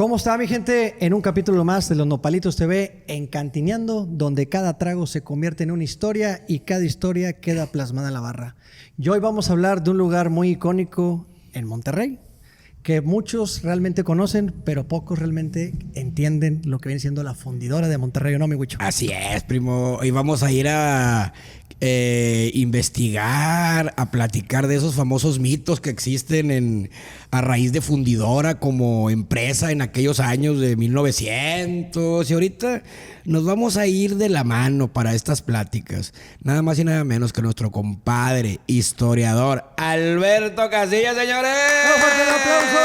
¿Cómo está mi gente? En un capítulo más de Los Nopalitos TV, en Cantineando, donde cada trago se convierte en una historia y cada historia queda plasmada en la barra. Y hoy vamos a hablar de un lugar muy icónico en Monterrey, que muchos realmente conocen, pero pocos realmente entienden lo que viene siendo la fundidora de Monterrey, ¿o no, mi Huicho? Así es, primo. Hoy vamos a ir a investigar, a platicar de esos famosos mitos que existen a raíz de Fundidora como empresa en aquellos años de 1900. Y ahorita nos vamos a ir de la mano para estas pláticas. Nada más y nada menos que nuestro compadre, historiador, Alberto Casillas, señores. ¡Un fuerte aplauso!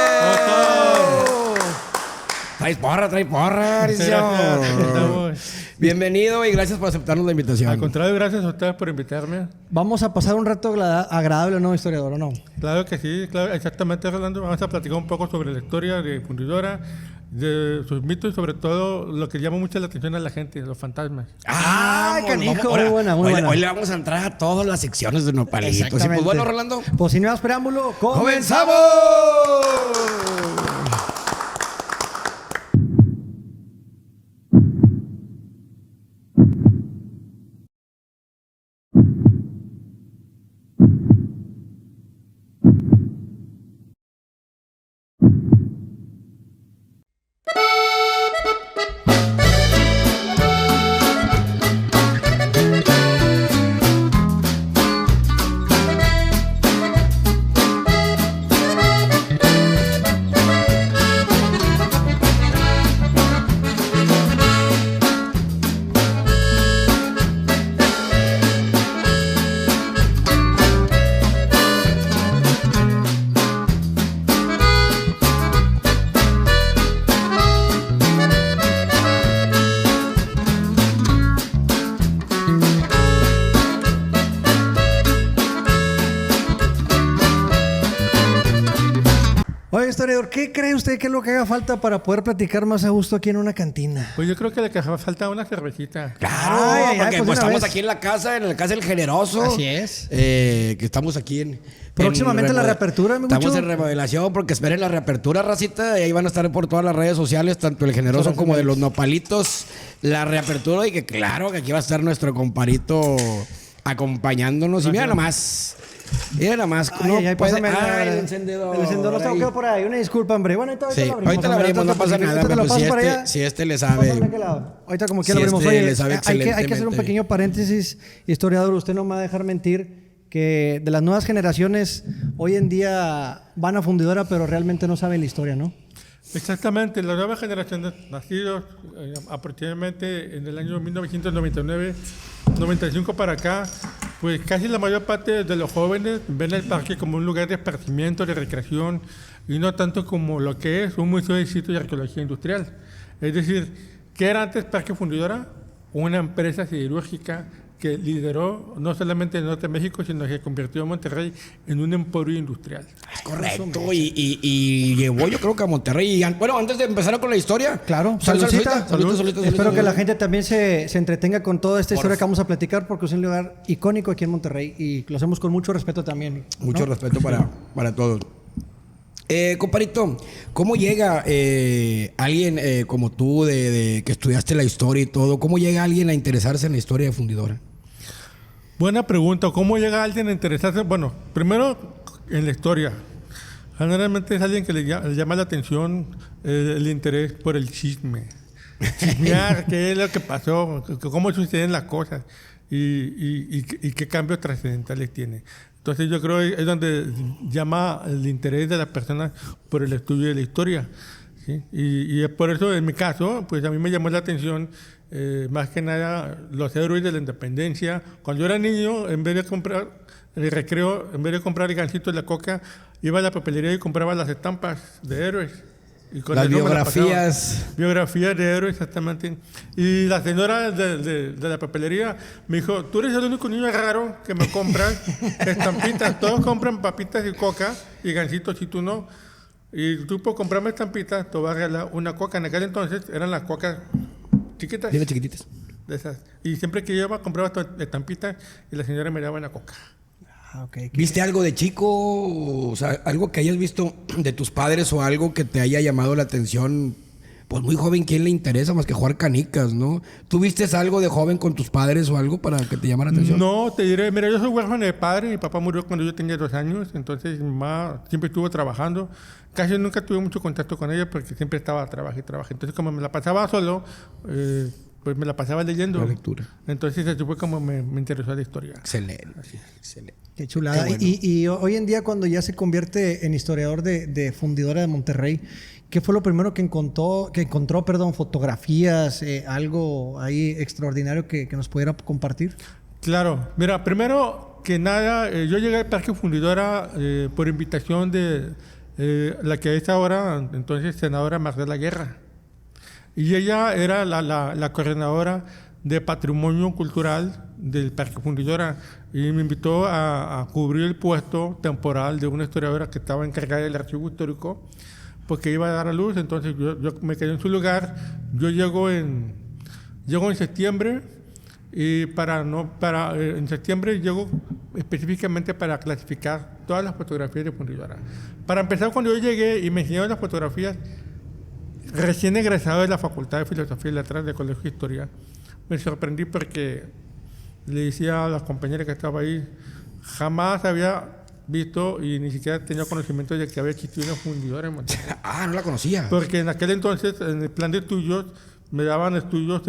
Trae porra, Aricio. Bienvenido y gracias por aceptarnos la invitación. Al contrario, gracias a ustedes por invitarme. Vamos a pasar un rato agradable, ¿no, historiador, o no? Claro que sí, claro, exactamente, Rolando. Vamos a platicar un poco sobre la historia de Fundidora, de sus mitos y sobre todo lo que llama mucho la atención a la gente, los fantasmas. ¡Ah, canijo! Muy buena. Hoy le vamos a entrar a todas las secciones de Nopalitos. Exactamente. Y pues bueno, Rolando. Pues sin más preámbulo, ¡comenzamos! Oye, historiador, ¿qué cree usted que es lo que haga falta para poder platicar más a gusto aquí en una cantina? Pues yo creo que le falta una cervecita. Claro, Ay, porque pues estamos vez. aquí en la casa del Generoso. Así es. Que estamos aquí en... Próximamente la reapertura, mi Estamos Gucho. en remodelación porque esperen la reapertura, racita. Y ahí van a estar por todas las redes sociales, tanto el Generoso como de los Nopalitos. La reapertura y que claro, que aquí va a estar nuestro comparito acompañándonos. Y mira nomás. Mira nomás. Pásame el encendedor. El encendedor está quedado por ahí. Una disculpa, hombre. Bueno, ahorita Sí, lo abrimos. ahorita la abrimos, no pasa nada. Ahorita te lo Pero paso para allá. si este le sabe. Pásame de aquel lado. Ahorita como quiera Si lo abrimos. este Oye, le sabe hay que hacer un excelentemente. pequeño paréntesis. Historiador, usted no me va a dejar mentir que de las nuevas generaciones hoy en día van a Fundidora, pero realmente no saben la historia, ¿no? Exactamente, la nueva generación de nacidos aproximadamente en el año 1999, 95 para acá, pues casi la mayor parte de los jóvenes ven el parque como un lugar de esparcimiento, de recreación y no tanto como lo que es un museo de sitio y arqueología industrial. Es decir, ¿qué era antes Parque Fundidora? Una empresa siderúrgica que lideró no solamente el norte de México, sino que convirtió a Monterrey en un emporio industrial. Correcto, y llevó yo creo que a Monterrey. Bueno, antes de empezar con la historia. Claro, saludcita. Espero que la gente también se entretenga con toda esta historia que vamos a platicar porque es un lugar icónico aquí en Monterrey y lo hacemos con mucho respeto también. ¿no? Mucho respeto para todos. Comparito, ¿cómo llega alguien como tú, de que estudiaste la historia y todo, cómo llega alguien a interesarse en la historia de Fundidora? Buena pregunta. ¿Cómo llega alguien a interesarse? Bueno, primero en la historia. Generalmente es alguien que le llama la atención el interés por el chisme. Chismear qué es lo que pasó, cómo suceden las cosas y qué cambios trascendentales tiene. Entonces yo creo que es donde llama el interés de las personas por el estudio de la historia. ¿Sí? Y es por eso, en mi caso, pues a mí me llamó la atención más que nada los héroes de la independencia. Cuando yo era niño, en vez de comprar el recreo, en vez de comprar el gansito de la coca, iba a la papelería y compraba las estampas de héroes. Y con las biografías de héroes, exactamente. Y la señora de la papelería me dijo, tú eres el único niño raro que me compras estampitas. Todos compran papitas y coca y gansitos y tú no. Y tú por comprarme estampitas, te vas a regalar una coca. En aquel entonces eran las cocas chiquitas. Tiene chiquititas. De esas. Y siempre que yo iba, compraba estampitas y la señora me daba una coca. Okay. ¿Viste algo de chico? O sea, algo que hayas visto de tus padres o algo que te haya llamado la atención pues muy joven, ¿quién le interesa más que jugar canicas, no? ¿Tuviste algo de joven con tus padres o algo para que te llamara la atención? No, te diré, mira, yo soy huérfano de padre, mi papá murió cuando yo tenía 2 años, entonces mi mamá siempre estuvo trabajando. Casi nunca tuve mucho contacto con ella porque siempre estaba trabajando y trabajando. Entonces, como me la pasaba solo, pues me la pasaba leyendo. La lectura. Entonces, así fue como me interesó la historia. Excelente, excelente. Qué chulada. Qué bueno. Y hoy en día, cuando ya se convierte en historiador de Fundidora de Monterrey, ¿qué fue lo primero que encontró, fotografías, algo ahí extraordinario que nos pudiera compartir? Claro, mira, primero que nada, yo llegué al Parque Fundidora por invitación de la que es ahora, entonces, senadora Marcela Guerra. Y ella era la coordinadora de Patrimonio Cultural del Parque Fundidora y me invitó a cubrir el puesto temporal de una historiadora que estaba encargada del archivo histórico porque iba a dar a luz. Entonces yo me quedé en su lugar. Yo llego en septiembre y en septiembre llego específicamente para clasificar todas las fotografías de Fundidora. Para empezar, cuando yo llegué y me enseñaron las fotografías, recién egresado de la Facultad de Filosofía y Letras del Colegio de Historia, me sorprendí porque le decía a las compañeras que estaba ahí, jamás había visto y ni siquiera tenía conocimiento de que había existido una fundidora en Monterrey. Ah, no la conocía. Porque en aquel entonces, en el plan de estudios, me daban estudios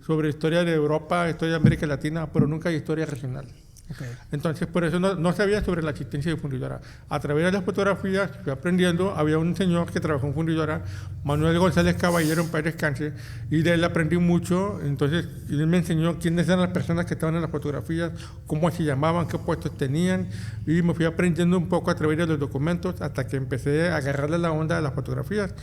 sobre historia de Europa, historia de América Latina, pero nunca historia regional. Okay. Entonces, por eso no sabía sobre la existencia de Fundidora. A través de las fotografías fui aprendiendo. Había un señor que trabajó en Fundidora, Manuel González Caballero, en paz descanse, y de él aprendí mucho. Entonces, él me enseñó quiénes eran las personas que estaban en las fotografías, cómo se llamaban, qué puestos tenían, y me fui aprendiendo un poco a través de los documentos hasta que empecé a agarrarle la onda a las fotografías.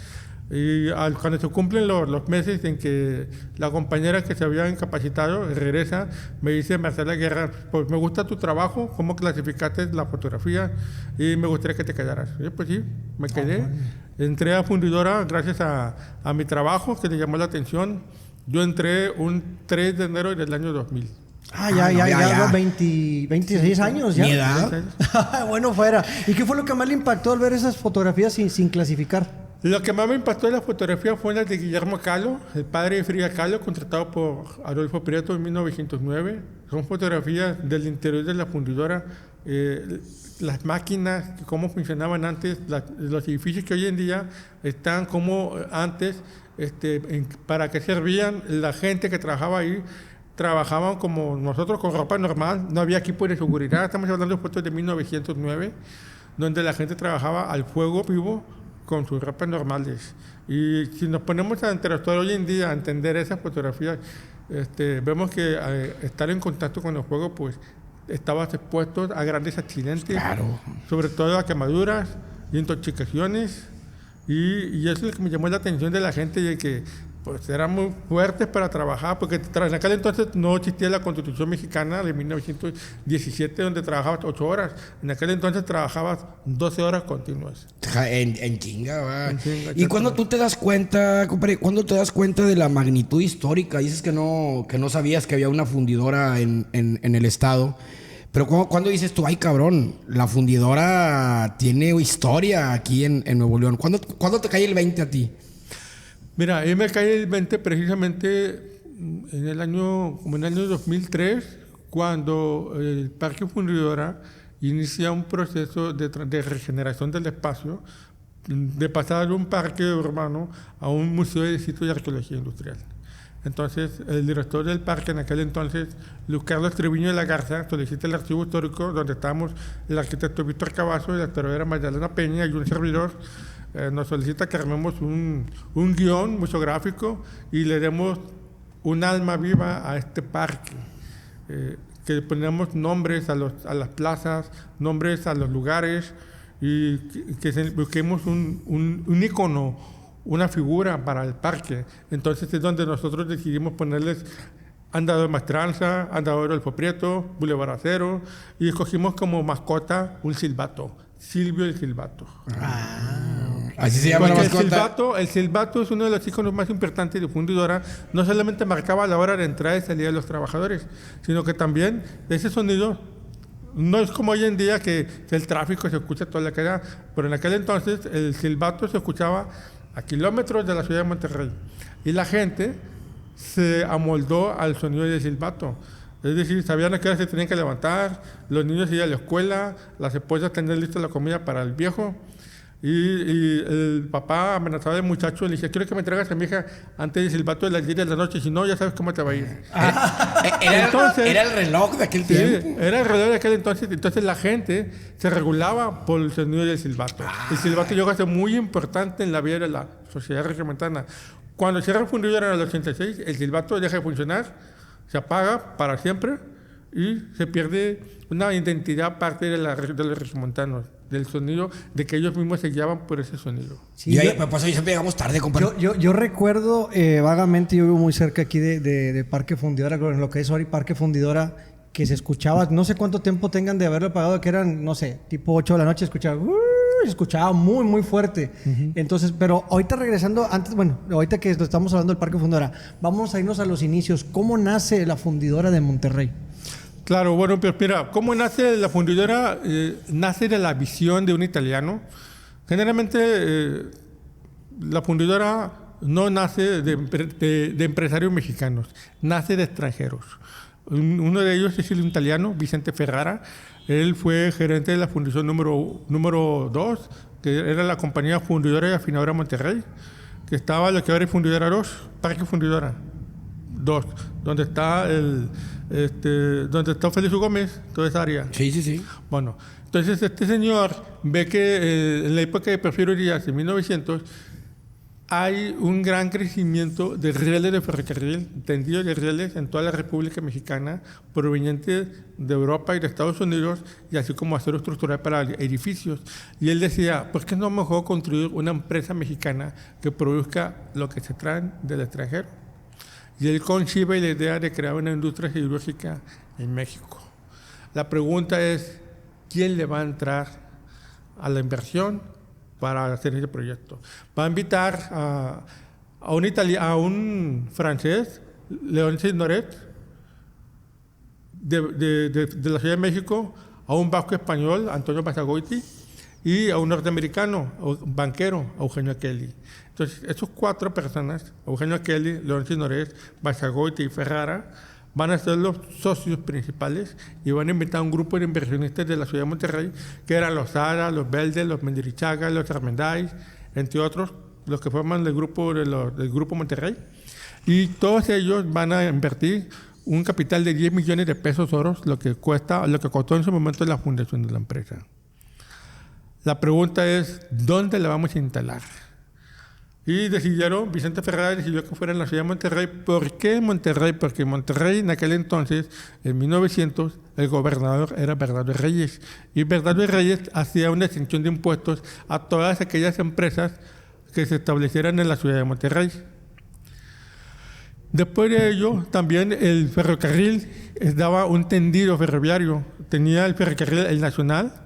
Y cuando se cumplen los meses en que la compañera que se había incapacitado regresa, me dice Marcela Guerra, pues me gusta tu trabajo, cómo clasificaste la fotografía y me gustaría que te quedaras. Y pues sí, me quedé. Entré a Fundidora gracias a mi trabajo que le llamó la atención. Yo entré un 3 de enero del año 2000. Ya, 26 años ya. Mi edad. Bueno, fuera. ¿Y qué fue lo que más le impactó al ver esas fotografías sin clasificar? Lo que más me impactó de la fotografía fue la de Guillermo Kahlo, el padre de Frida Kahlo, contratado por Adolfo Prieto en 1909. Son fotografías del interior de la fundidora, las máquinas, cómo funcionaban antes, los edificios que hoy en día están como antes, para qué servían, la gente que trabajaba ahí. Trabajaban como nosotros con ropa normal, no había equipo de seguridad. Estamos hablando de fotos de 1909, donde la gente trabajaba al fuego vivo con sus ropas normales. Y si nos ponemos a interactuar hoy en día, a entender esas fotografías, vemos que estar en contacto con el fuego, pues estabas expuesto a grandes accidentes, Claro. sobre todo a quemaduras, intoxicaciones, y eso es lo que me llamó la atención de la gente, de que pues eran muy fuertes para trabajar, porque en aquel entonces no existía la Constitución Mexicana de 1917, donde trabajabas 8 horas. En aquel entonces trabajabas 12 horas continuas. En chinga, va. En chinga, Y cuando tú te das cuenta, compadre, ¿cuándo te das cuenta de la magnitud histórica? Dices que no sabías que había una fundidora en el estado. Pero ¿cuándo dices tú, ay cabrón, la fundidora tiene historia aquí en Nuevo León? ¿Cuándo te cae el 20 a ti? Mira, ahí me cae el 20 precisamente en el año 2003, cuando el Parque Fundidora inicia un proceso de regeneración del espacio, de pasar de un parque urbano a un museo de sitios de arqueología industrial. Entonces, el director del parque en aquel entonces, Luis Carlos Treviño de la Garza, solicita el archivo histórico, donde estábamos el arquitecto Víctor Cavazo, la historiadora Magdalena Peña y un servidor. Nos solicita que armemos un guión museográfico y le demos un alma viva a este parque, que ponemos nombres a las plazas, nombres a los lugares y que busquemos un ícono, una figura para el parque. Entonces es donde nosotros decidimos ponerles Andador Maestranza, Andador Adolfo Prieto, Boulevard Acero, y escogimos como mascota un silbato, Silvio el Silbato. Así se llama la mascota. El silbato es uno de los íconos más importantes de Fundidora. No solamente marcaba la hora de entrada y salida de los trabajadores, sino que también ese sonido no es como hoy en día que el tráfico se escucha toda la calle, pero en aquel entonces el silbato se escuchaba a kilómetros de la ciudad de Monterrey. Y la gente se amoldó al sonido del silbato. Es decir, sabían a qué hora se tenían que levantar, los niños iban a la escuela, las esposas tenían lista la comida para el viejo. Y el papá amenazaba al muchacho, le decía, quiero que me traigas a mi hija antes del silbato de las 10 de la noche, si no, ya sabes cómo te va a ir. Era el reloj de aquel tiempo. Era el reloj de aquel entonces. Entonces la gente se regulaba por el sonido del silbato. El silbato llegó a ser muy importante en la vida de la sociedad regiomontana. Cuando cierra el fundidora en el 86, el silbato deja de funcionar, se apaga para siempre y se pierde una identidad parte de los regiomontanos, del sonido, de que ellos mismos se guiaban por ese sonido. Sí, por eso siempre llegamos tarde, compadre. Yo recuerdo vagamente, yo vivo muy cerca aquí de Parque Fundidora, en lo que es hoy Parque Fundidora, que se escuchaba, no sé cuánto tiempo tengan de haberlo apagado, que eran, no sé, tipo 8 de la noche, escuchaba muy, muy fuerte. Entonces, pero ahorita regresando, ahorita que estamos hablando del Parque Fundidora, vamos a irnos a los inicios. ¿Cómo nace la Fundidora de Monterrey? Claro, bueno, pero mira, ¿cómo nace la fundidora? Nace de la visión de un italiano. Generalmente, la fundidora no nace de empresarios mexicanos, nace de extranjeros. Uno de ellos es el italiano, Vicente Ferrara. Él fue gerente de la fundición número 2, que era la compañía fundidora y afinadora Monterrey, que estaba lo que ahora es Fundidora 2, Parque Fundidora 2, donde está Félix Gómez, toda esa área. Sí. Bueno, entonces este señor ve que en la época de Porfirio Díaz, en 1900, hay un gran crecimiento de rieles de ferrocarril, tendidos de rieles en toda la República Mexicana, provenientes de Europa y de Estados Unidos, y así como acero estructural para edificios. Y él decía, ¿por qué no mejor construir una empresa mexicana que produzca lo que se traen del extranjero? Y él concibe la idea de crear una industria siderúrgica en México. La pregunta es, ¿quién le va a entrar a la inversión para hacer ese proyecto? Va a invitar a un francés, León Signoret, de la Ciudad de México, a un vasco español, Antonio Basagoiti, y a un norteamericano, un banquero, Eugenio Kelly. Entonces, esos 4 personas, Eugenio Kelly, León Signoret, Basagoiti y Ferrara, van a ser los socios principales y van a invitar a un grupo de inversionistas de la ciudad de Monterrey, que eran los Zara, los Beldes, los Mendirichaga, los Armendáriz, entre otros, los que forman el grupo del Grupo Monterrey. Y todos ellos van a invertir un capital de 10 millones de pesos oros, lo que costó en su momento la fundación de la empresa. La pregunta es, ¿dónde la vamos a instalar? Y Vicente Ferrara decidió que fuera en la ciudad de Monterrey. ¿Por qué Monterrey? Porque Monterrey en aquel entonces, en 1900, el gobernador era Bernardo Reyes. Y Bernardo Reyes hacía una exención de impuestos a todas aquellas empresas que se establecieran en la ciudad de Monterrey. Después de ello, también el ferrocarril daba un tendido ferroviario. Tenía el ferrocarril, el nacional,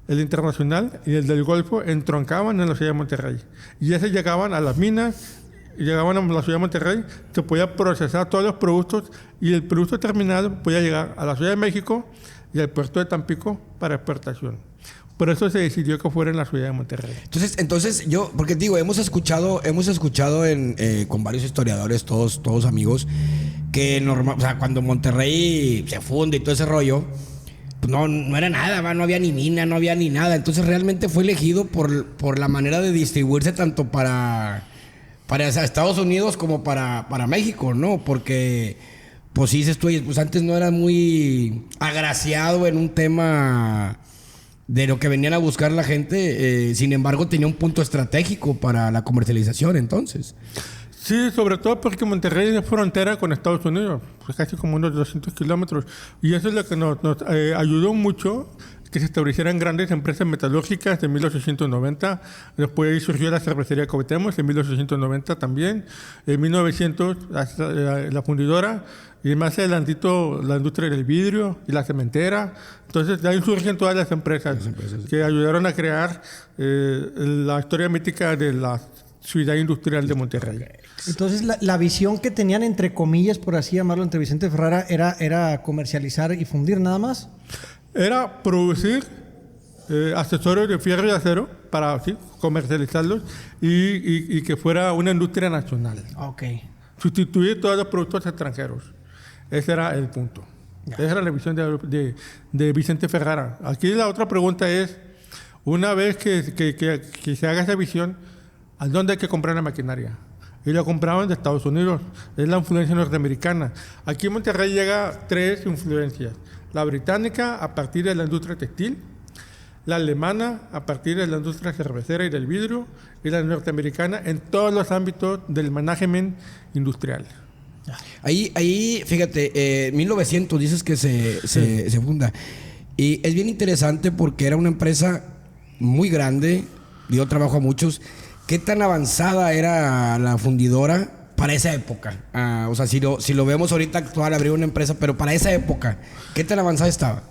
el internacional y el del Golfo, entroncaban en la ciudad de Monterrey. Y ese llegaban a las minas, llegaban a la ciudad de Monterrey, se podía procesar todos los productos y el producto terminado podía llegar a la Ciudad de México y al puerto de Tampico para exportación. Por eso se decidió que fuera en la ciudad de Monterrey. Entonces yo, porque digo, hemos escuchado con varios historiadores, todos amigos, que cuando Monterrey se funde y todo ese rollo, pues no era nada, no había ni mina, no había ni nada. Entonces realmente fue elegido por la manera de distribuirse tanto para Estados Unidos como para México, ¿no? Porque, pues sí, dices tú, pues antes no era muy agraciado en un tema de lo que venían a buscar la gente. Sin embargo, tenía un punto estratégico para la comercialización entonces. Sí, sobre todo porque Monterrey es frontera con Estados Unidos, pues casi como unos 200 kilómetros. Y eso es lo que nos ayudó mucho, que se establecieran grandes empresas metalúrgicas en 1890. Después ahí surgió la cervecería Cuauhtémoc en 1890 también. En 1900 la fundidora y más adelantito la industria del vidrio y la cementera. Entonces de ahí surgen todas las empresas que ayudaron a crear la historia mítica de la ciudad industrial de Monterrey. Entonces, la visión que tenían, entre comillas, por así llamarlo, entre Vicente Ferrara, era comercializar y fundir nada más. Era producir accesorios de fierro y acero para ¿sí? comercializarlos y que fuera una industria nacional. Ok. Sustituir todos los productos extranjeros. Ese era el punto. Ya. Esa era la visión de Vicente Ferrara. Aquí la otra pregunta es, una vez que se haga esa visión, ¿a dónde hay que comprar la maquinaria? Y la compraban de Estados Unidos. Es la influencia norteamericana. Aquí en Monterrey llega 3 influencias. La británica a partir de la industria textil, la alemana a partir de la industria cervecera y del vidrio, y la norteamericana en todos los ámbitos del management industrial. Ahí fíjate, 1900 dices que se funda. Y es bien interesante porque era una empresa muy grande, dio trabajo a muchos. ¿Qué tan avanzada era la fundidora para esa época? O sea, si lo vemos ahorita actual, abrir una empresa, pero para esa época, ¿qué tan avanzada estaba?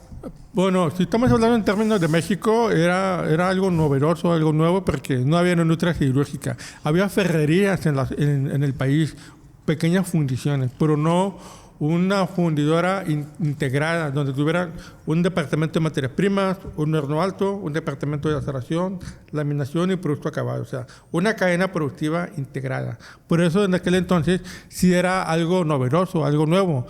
Bueno, si estamos hablando en términos de México, era algo novedoso, algo nuevo, porque no había una industria siderúrgica. Había ferrerías en el país, pequeñas fundiciones, pero no una fundidora integrada, donde tuviera un departamento de materias primas, un horno alto, un departamento de aceración, laminación y producto acabado. O sea, una cadena productiva integrada. Por eso en aquel entonces sí era algo novedoso, algo nuevo.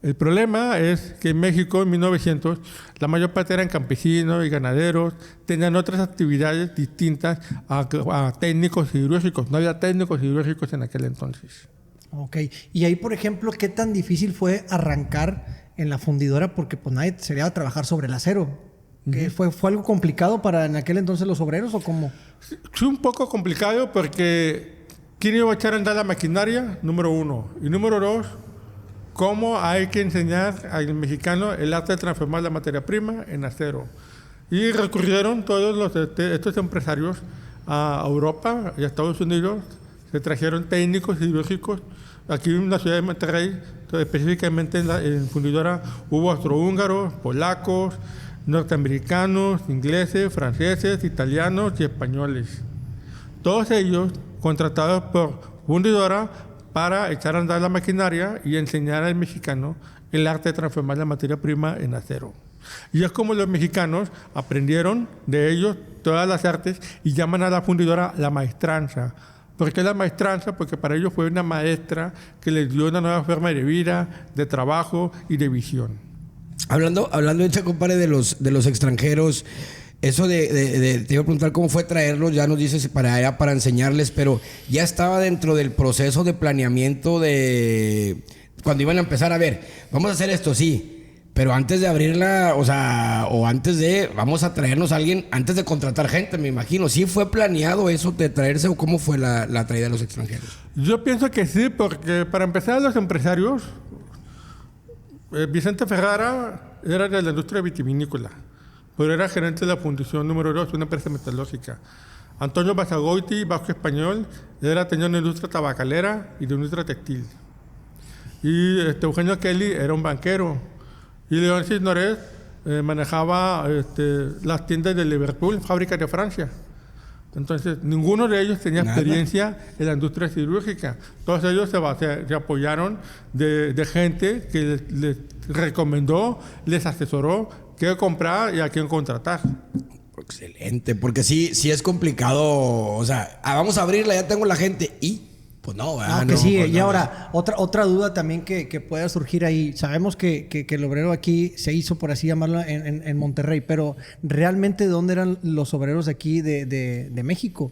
El problema es que en México, en 1900, la mayor parte eran campesinos y ganaderos, tenían otras actividades distintas a técnicos siderúrgicos. No había técnicos siderúrgicos en aquel entonces. Ok. Y ahí, por ejemplo, ¿qué tan difícil fue arrancar en la fundidora? Porque pues nadie sería trabajar sobre el acero. ¿Qué fue algo complicado para en aquel entonces los obreros o cómo? Sí, un poco complicado porque ¿quién iba a echar a andar la maquinaria? Número 1. Y número 2, ¿cómo hay que enseñar al mexicano el arte de transformar la materia prima en acero? Y recurrieron todos estos empresarios a Europa y a Estados Unidos. Se trajeron técnicos siderúrgicos. Aquí en la ciudad de Monterrey, específicamente en fundidora, hubo austrohúngaros, polacos, norteamericanos, ingleses, franceses, italianos y españoles. Todos ellos contratados por fundidora para echar a andar la maquinaria y enseñar al mexicano el arte de transformar la materia prima en acero. Y es como los mexicanos aprendieron de ellos todas las artes y llaman a la fundidora la maestranza. ¿Por qué la maestranza? Porque para ellos fue una maestra que les dio una nueva forma de vida, de trabajo y de visión. Hablando de hecho, compadre, de los extranjeros, eso te iba a preguntar cómo fue traerlos, ya nos dices para allá para enseñarles, pero ya estaba dentro del proceso de planeamiento de cuando iban a empezar a ver, vamos a hacer esto, sí, pero antes de abrirla, o sea, o antes de, vamos a traernos a alguien, antes de contratar gente, me imagino, ¿sí fue planeado eso de traerse o cómo fue la traída de los extranjeros? Yo pienso que sí, porque para empezar los empresarios, Vicente Ferrara era de la industria vitivinícola, pero era gerente de la Fundición número 2, una empresa metalúrgica. Antonio Basagoiti, vasco español, tenía una industria tabacalera y de industria textil. Y Eugenio Kelly era un banquero. Y León Cisneros manejaba las tiendas de Liverpool, fábricas de Francia. Entonces, ninguno de ellos tenía experiencia en la industria siderúrgica. Todos ellos se apoyaron de gente que les recomendó, les asesoró qué comprar y a quién contratar. Excelente, porque sí es complicado. O sea, vamos a abrirla, ya tengo la gente y... Pues no, ¿verdad? Que sí. Pues y ahora, otra duda también que pueda surgir ahí. Sabemos que el obrero aquí se hizo, por así llamarlo, en Monterrey, pero ¿realmente dónde eran los obreros de aquí de México?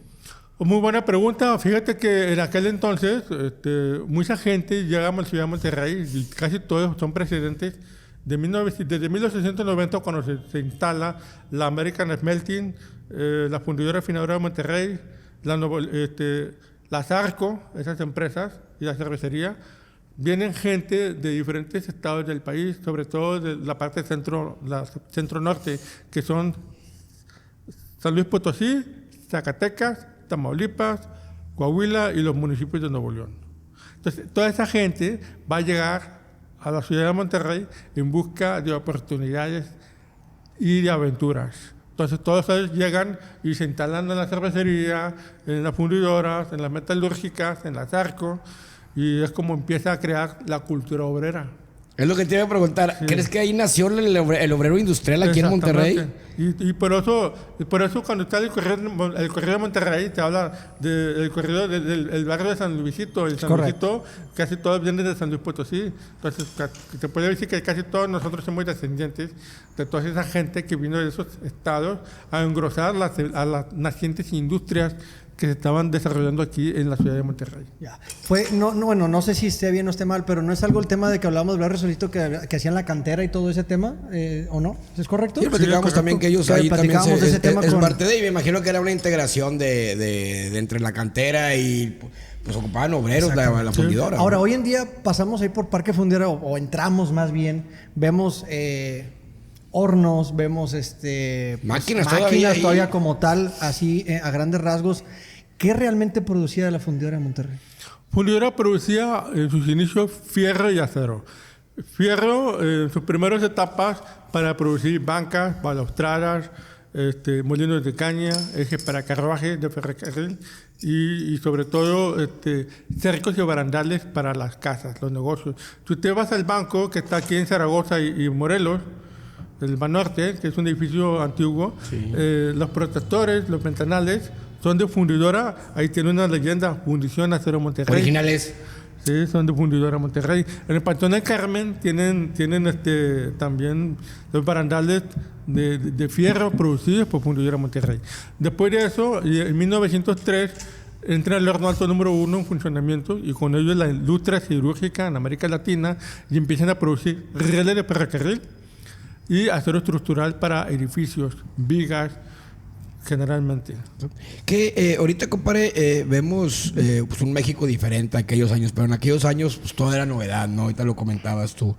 Muy buena pregunta. Fíjate que en aquel entonces mucha gente llega a la ciudad de Monterrey y casi todos son presidentes desde 1890, cuando se instala la American Smelting, la fundidora refinadora de Monterrey, las Arco, esas empresas, y la cervecería, vienen gente de diferentes estados del país, sobre todo de la parte centro-norte, que son San Luis Potosí, Zacatecas, Tamaulipas, Coahuila y los municipios de Nuevo León. Entonces, toda esa gente va a llegar a la ciudad de Monterrey en busca de oportunidades y de aventuras. Entonces todos ellos llegan y se instalan en la cervecería, en las fundidoras, en las metalúrgicas, en las Arco, y es como empieza a crear la cultura obrera. Es lo que te iba a preguntar. Sí. ¿Crees que ahí nació el obrero industrial aquí en Monterrey? Exactamente. Y por eso cuando está el corrido de Monterrey, te habla del corrido del barrio de San Luisito. El San Correcto. Luisito, casi todos vienen de San Luis Potosí. Entonces, te puede decir que casi todos nosotros somos descendientes de toda esa gente que vino de esos estados a engrosar a las nacientes industrias que se estaban desarrollando aquí en la ciudad de Monterrey. Ya. Bueno, no sé si esté bien o esté mal, pero no es algo el tema de que hablábamos de barrio solito que hacían la cantera y todo ese tema, ¿o no? ¿Es correcto? Sí, platicábamos también que ellos ahí también platicábamos de ese tema es con... parte de, y me imagino que era una integración de entre la cantera y pues ocupaban obreros la fundidora. Ahora, ¿no? hoy en día pasamos ahí por Parque Fundidora o entramos más bien, vemos hornos, vemos máquinas todavía como tal, así a grandes rasgos. ¿Qué realmente producía la fundidora de Monterrey? Fundidora producía en sus inicios fierro y acero. Fierro en sus primeras etapas para producir bancas, balaustradas, molinos de caña, ejes para carruajes de ferrocarril y sobre todo cercos y barandales para las casas, los negocios. Si usted va al banco que está aquí en Zaragoza y Morelos, el Banorte, que es un edificio antiguo, sí. Los protectores, los ventanales son de fundidora. Ahí tiene una leyenda, Fundición Acero Monterrey. Originales. Sí, son de fundidora Monterrey. En el Pantón del Carmen tienen también los barandales de fierro producidos por fundidora Monterrey. Después de eso, en 1903, entra el horno alto número 1 en funcionamiento y con ello la industria siderúrgica en América Latina y empiezan a producir rieles de ferrocarril y acero estructural para edificios, vigas, generalmente. Que ahorita, compadre, vemos pues un México diferente a aquellos años, pero en aquellos años pues, todo era novedad, ¿no? Ahorita lo comentabas tú.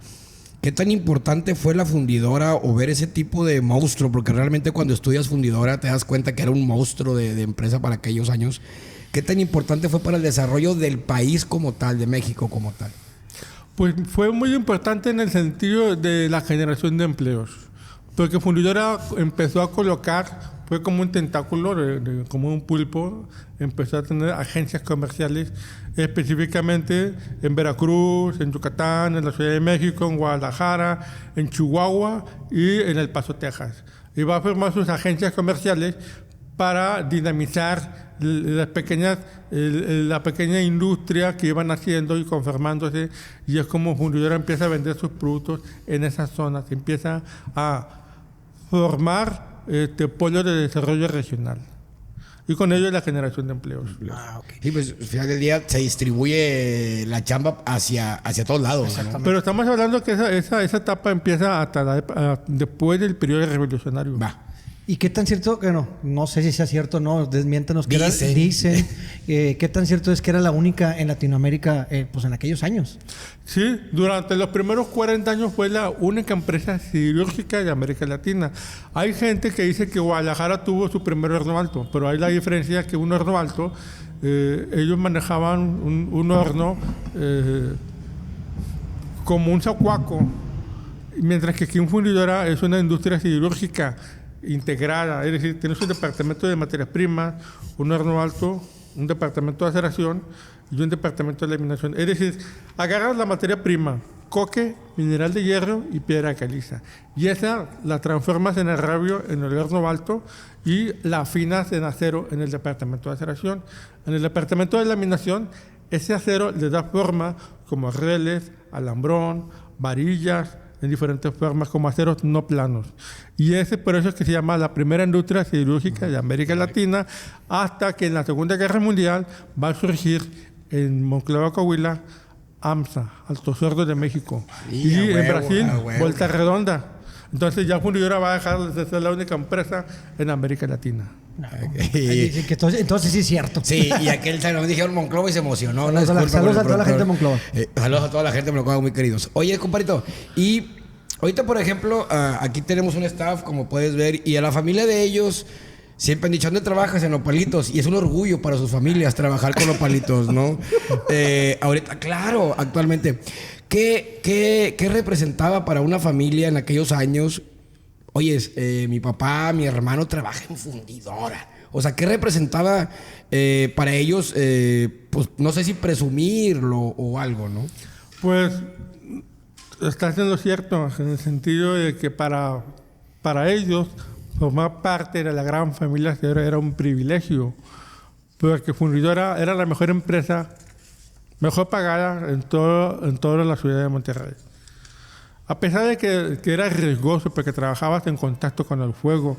¿Qué tan importante fue la fundidora o ver ese tipo de monstruo? Porque realmente cuando estudias fundidora te das cuenta que era un monstruo de empresa para aquellos años. ¿Qué tan importante fue para el desarrollo del país como tal, de México como tal? Pues fue muy importante en el sentido de la generación de empleos, porque Fundidora empezó a colocar, fue como un tentáculo, como un pulpo, empezó a tener agencias comerciales específicamente en Veracruz, en Yucatán, en la Ciudad de México, en Guadalajara, en Chihuahua y en El Paso, Texas. Y va a formar sus agencias comerciales para dinamizar la pequeña industria que iban haciendo y conformándose, y es como Fundidora empieza a vender sus productos en esas zonas, empieza a formar polos de desarrollo regional y con ello la generación de empleos. Okay. Sí, pues al final del día se distribuye la chamba hacia todos lados, ¿no? Pero estamos hablando que esa etapa empieza hasta después del periodo revolucionario. Va. ¿Y qué tan cierto? Bueno, no sé si sea cierto o no, desmiéntanos. Dicen. ¿Qué tan cierto es que era la única en Latinoamérica pues en aquellos años? Sí, durante los primeros 40 años fue la única empresa siderúrgica de América Latina. Hay gente que dice que Guadalajara tuvo su primer horno alto, pero hay la diferencia que un horno alto, ellos manejaban un horno como un zacuaco, mientras que aquí en Fundidora es una industria siderúrgica integrada, es decir, tienes un departamento de materias primas, un horno alto, un departamento de aceración y un departamento de laminación. Es decir, agarras la materia prima, coque, mineral de hierro y piedra caliza, y esa la transformas en el rabio en el horno alto y la afinas en acero en el departamento de aceración. En el departamento de laminación, ese acero le da forma como rieles, alambrón, varillas, en diferentes formas como aceros no planos. Y por eso es que se llama la primera industria siderúrgica de América Latina, hasta que en la Segunda Guerra Mundial va a surgir en Monclova, Coahuila, AMSA, Altos Hornos de México. Y en Brasil, Volta Redonda. Entonces ya Fundidora va a dejar de ser la única empresa en América Latina. Entonces sí es cierto. Sí, y aquel me dijeron Monclova y se emocionó. Saludos a toda la gente de Monclova. Saludos a toda la gente de Monclova, muy queridos. Oye, compadrito, y ahorita, por ejemplo, aquí tenemos un staff, como puedes ver, y a la familia de ellos siempre han dicho, ¿dónde trabajas? En Nopalitos. Y es un orgullo para sus familias trabajar con Nopalitos, ¿no? Ahorita, claro, actualmente. ¿Qué representaba para una familia en aquellos años? Oye, mi papá, mi hermano trabaja en Fundidora. O sea, ¿qué representaba para ellos? Pues no sé si presumirlo o algo, ¿no? Pues estás en lo cierto, en el sentido de que para ellos formar parte de la gran familia era un privilegio, porque Fundidora era la mejor empresa, mejor pagada en toda la ciudad de Monterrey. A pesar de que era riesgoso porque trabajabas en contacto con el fuego,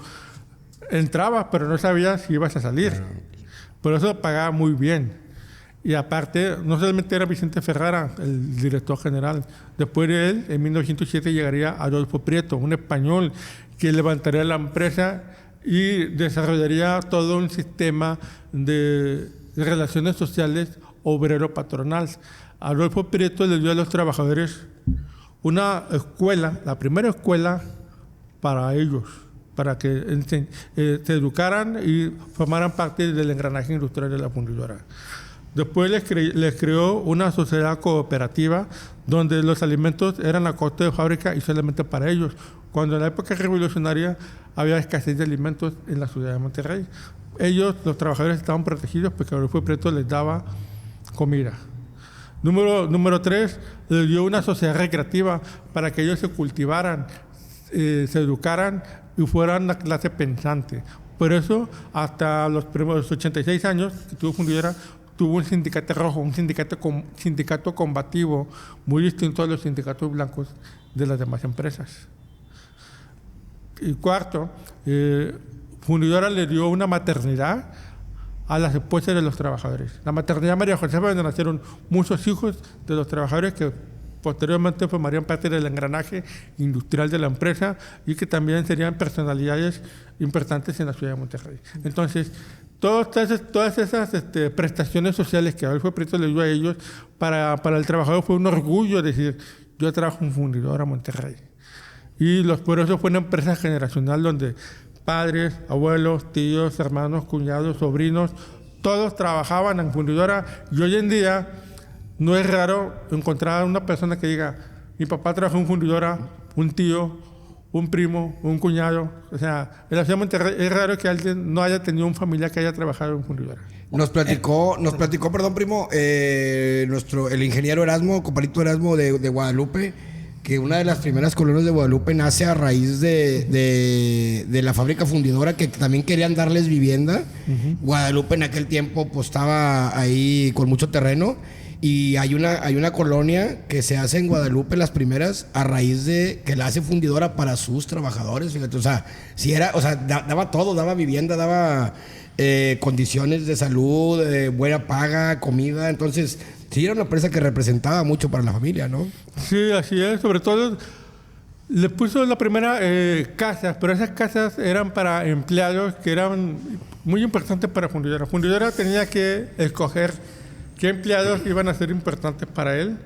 entrabas pero no sabías si ibas a salir. Por eso pagaba muy bien. Y aparte, no solamente era Vicente Ferrara, el director general. Después de él, en 1907 llegaría Adolfo Prieto, un español que levantaría la empresa y desarrollaría todo un sistema de relaciones sociales obrero-patronal. Adolfo Prieto le dio a los trabajadores una escuela, la primera escuela para ellos, para que se educaran y formaran parte del engranaje industrial de la fundidora. Después les creó una sociedad cooperativa donde los alimentos eran a costo de fábrica y solamente para ellos, cuando en la época revolucionaria había escasez de alimentos en la ciudad de Monterrey. Ellos, los trabajadores, estaban protegidos porque Adolfo Prieto les daba comida. Número 3, les dio una sociedad recreativa para que ellos se cultivaran, se educaran y fueran la clase pensante. Por eso, hasta los primeros 86 años que tuvo Fundidora, tuvo un sindicato rojo, un sindicato combativo, muy distinto a los sindicatos blancos de las demás empresas. Y cuarto, Fundidora le dio una maternidad a las esposas de los trabajadores. La maternidad María Josefa, donde nacieron muchos hijos de los trabajadores que posteriormente formarían parte del engranaje industrial de la empresa y que también serían personalidades importantes en la ciudad de Monterrey. Entonces, todas esas prestaciones sociales que Adolfo Prieto le dio a ellos, para el trabajador fue un orgullo decir, yo trabajo en Fundidora Monterrey. Y por eso fue una empresa generacional donde padres, abuelos, tíos, hermanos, cuñados, sobrinos, todos trabajaban en Fundidora. Y hoy en día no es raro encontrar a una persona que diga, mi papá trabajó en Fundidora, un tío, un primo, un cuñado. O sea, en la ciudad de Monterrey es raro que alguien no haya tenido un familiar que haya trabajado en Fundidora. Nos platicó, perdón, primo, el ingeniero Erasmo, compadrito Erasmo de Guadalupe, que una de las primeras colonias de Guadalupe nace a raíz de la fábrica fundidora, que también querían darles vivienda. Guadalupe en aquel tiempo pues estaba ahí con mucho terreno, y hay una colonia que se hace en Guadalupe, las primeras, a raíz de que la hace fundidora para sus trabajadores, fíjate. O sea, daba todo, daba vivienda, daba condiciones de salud, buena paga, comida. Entonces sí, era una empresa que representaba mucho para la familia, ¿no? Sí, así es. Sobre todo, le puso la primera casas, pero esas casas eran para empleados que eran muy importantes para Fundidora. Fundidora tenía que escoger qué empleados iban a ser importantes para él,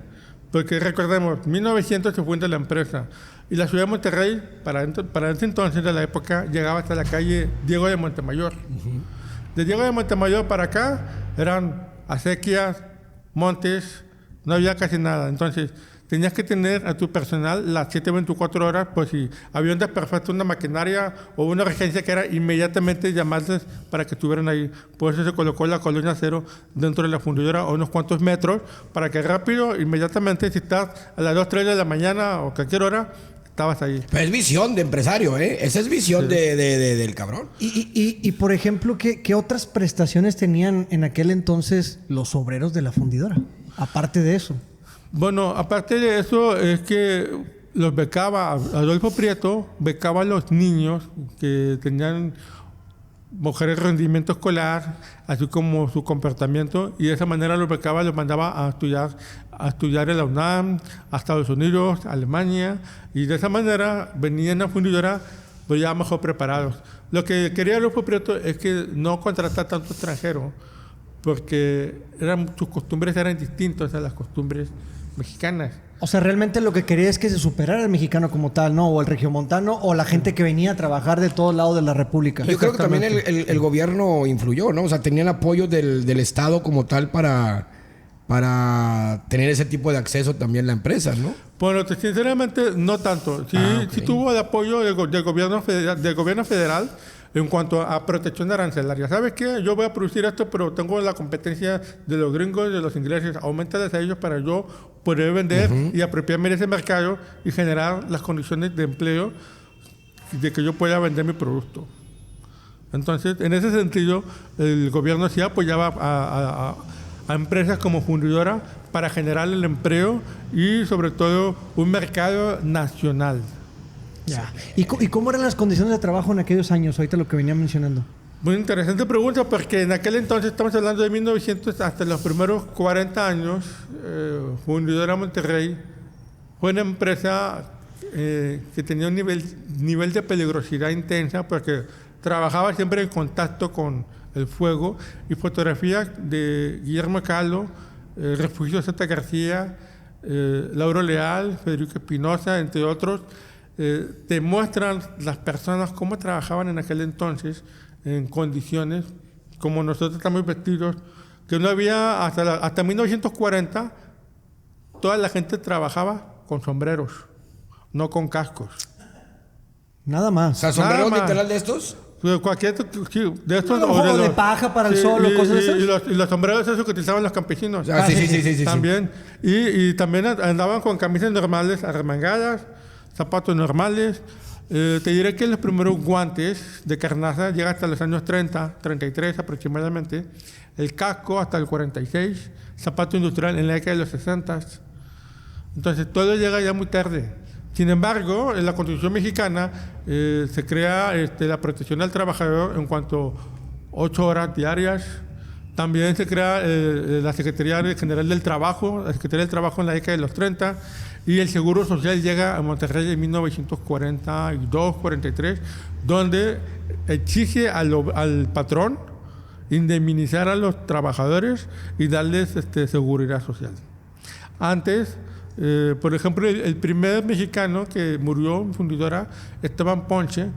porque recordemos, 1900 se funda la empresa, y la ciudad de Monterrey, para ese entonces de la época, llegaba hasta la calle Diego de Montemayor. De Diego de Montemayor para acá eran acequias, montes, no había casi nada. Entonces, tenías que tener a tu personal las 7/24 horas, pues si había un desperfecto, una maquinaria o una urgencia, que era inmediatamente llamarles para que estuvieran ahí. Por eso se colocó la colonia cero dentro de la fundidora a unos cuantos metros, para que rápido, inmediatamente, si estás a las 2, 3 de la mañana o cualquier hora, estabas ahí. Pero es visión de empresario, ¿eh? Esa es visión Sí. del cabrón. Y por ejemplo, ¿qué otras prestaciones tenían en aquel entonces los obreros de la fundidora? Aparte de eso. Bueno, aparte de eso, es que los becaba, Adolfo Prieto becaba a los niños que tenían mejores rendimiento escolar, así como su comportamiento, y de esa manera los becaba, los mandaba a estudiar en la UNAM, a Estados Unidos, a Alemania, y de esa manera venían a Fundidora pues ya mejor preparados. Lo que quería Adolfo Prieto es que no contratar tanto extranjero, porque sus costumbres eran distintas a las costumbres mexicanas. O sea, realmente lo que quería es que se superara el mexicano como tal, ¿no? O el regiomontano, o la gente que venía a trabajar de todos lados de la República. Yo creo que también el gobierno influyó, ¿no? O sea, tenían apoyo del Estado como tal para tener ese tipo de acceso también la empresa, ¿no? Bueno, sinceramente no tanto. Sí, Okay. Sí tuvo el apoyo del gobierno federal, en cuanto a protección arancelaria. ¿Sabes qué? Yo voy a producir esto, pero tengo la competencia de los gringos, de los ingleses. Aumentales a ellos para yo poder vender y apropiarme de ese mercado y generar las condiciones de empleo de que yo pueda vender mi producto. Entonces, en ese sentido, el gobierno sí apoyaba a empresas como Fundidora para generar el empleo y, sobre todo, un mercado nacional. Ya. ¿Y cómo eran las condiciones de trabajo en aquellos años? Ahorita lo que venía mencionando. Muy interesante pregunta, porque en aquel entonces, estamos hablando de 1900, hasta los primeros 40 años, Fundidora Monterrey fue una empresa que tenía un nivel de peligrosidad intensa, porque trabajaba siempre en contacto con el fuego, y fotografías de Guillermo Kahlo, Refugio Santa García, Lauro Leal, Federico Espinosa, entre otros, te muestran las personas cómo trabajaban en aquel entonces en condiciones como nosotros estamos vestidos, que no había hasta 1940, toda la gente trabajaba con sombreros, no con cascos. Nada más. O sea, ¿sombreros Nada más. literal de estos? Cualquier de estos O de paja para el sol o cosas de esas. y los sombreros esos que utilizaban los campesinos. Ah, sí. También. Y también andaban con camisas normales arremangadas, zapatos normales. Te diré que los primeros guantes de carnaza llegan hasta los años 30, 33 aproximadamente. El casco hasta el 46. Zapato industrial en la década de los 60. Entonces todo llega ya muy tarde. Sin embargo, en la Constitución mexicana se crea la protección al trabajador en cuanto a 8 horas diarias. También se crea la Secretaría General del Trabajo, la Secretaría del Trabajo en la década de los 30, y el Seguro Social llega a Monterrey en 1942, 43, donde exige al patrón indemnizar a los trabajadores y darles seguridad social. Antes, por ejemplo, el primer mexicano que murió en Fundidora, Esteban Ponce,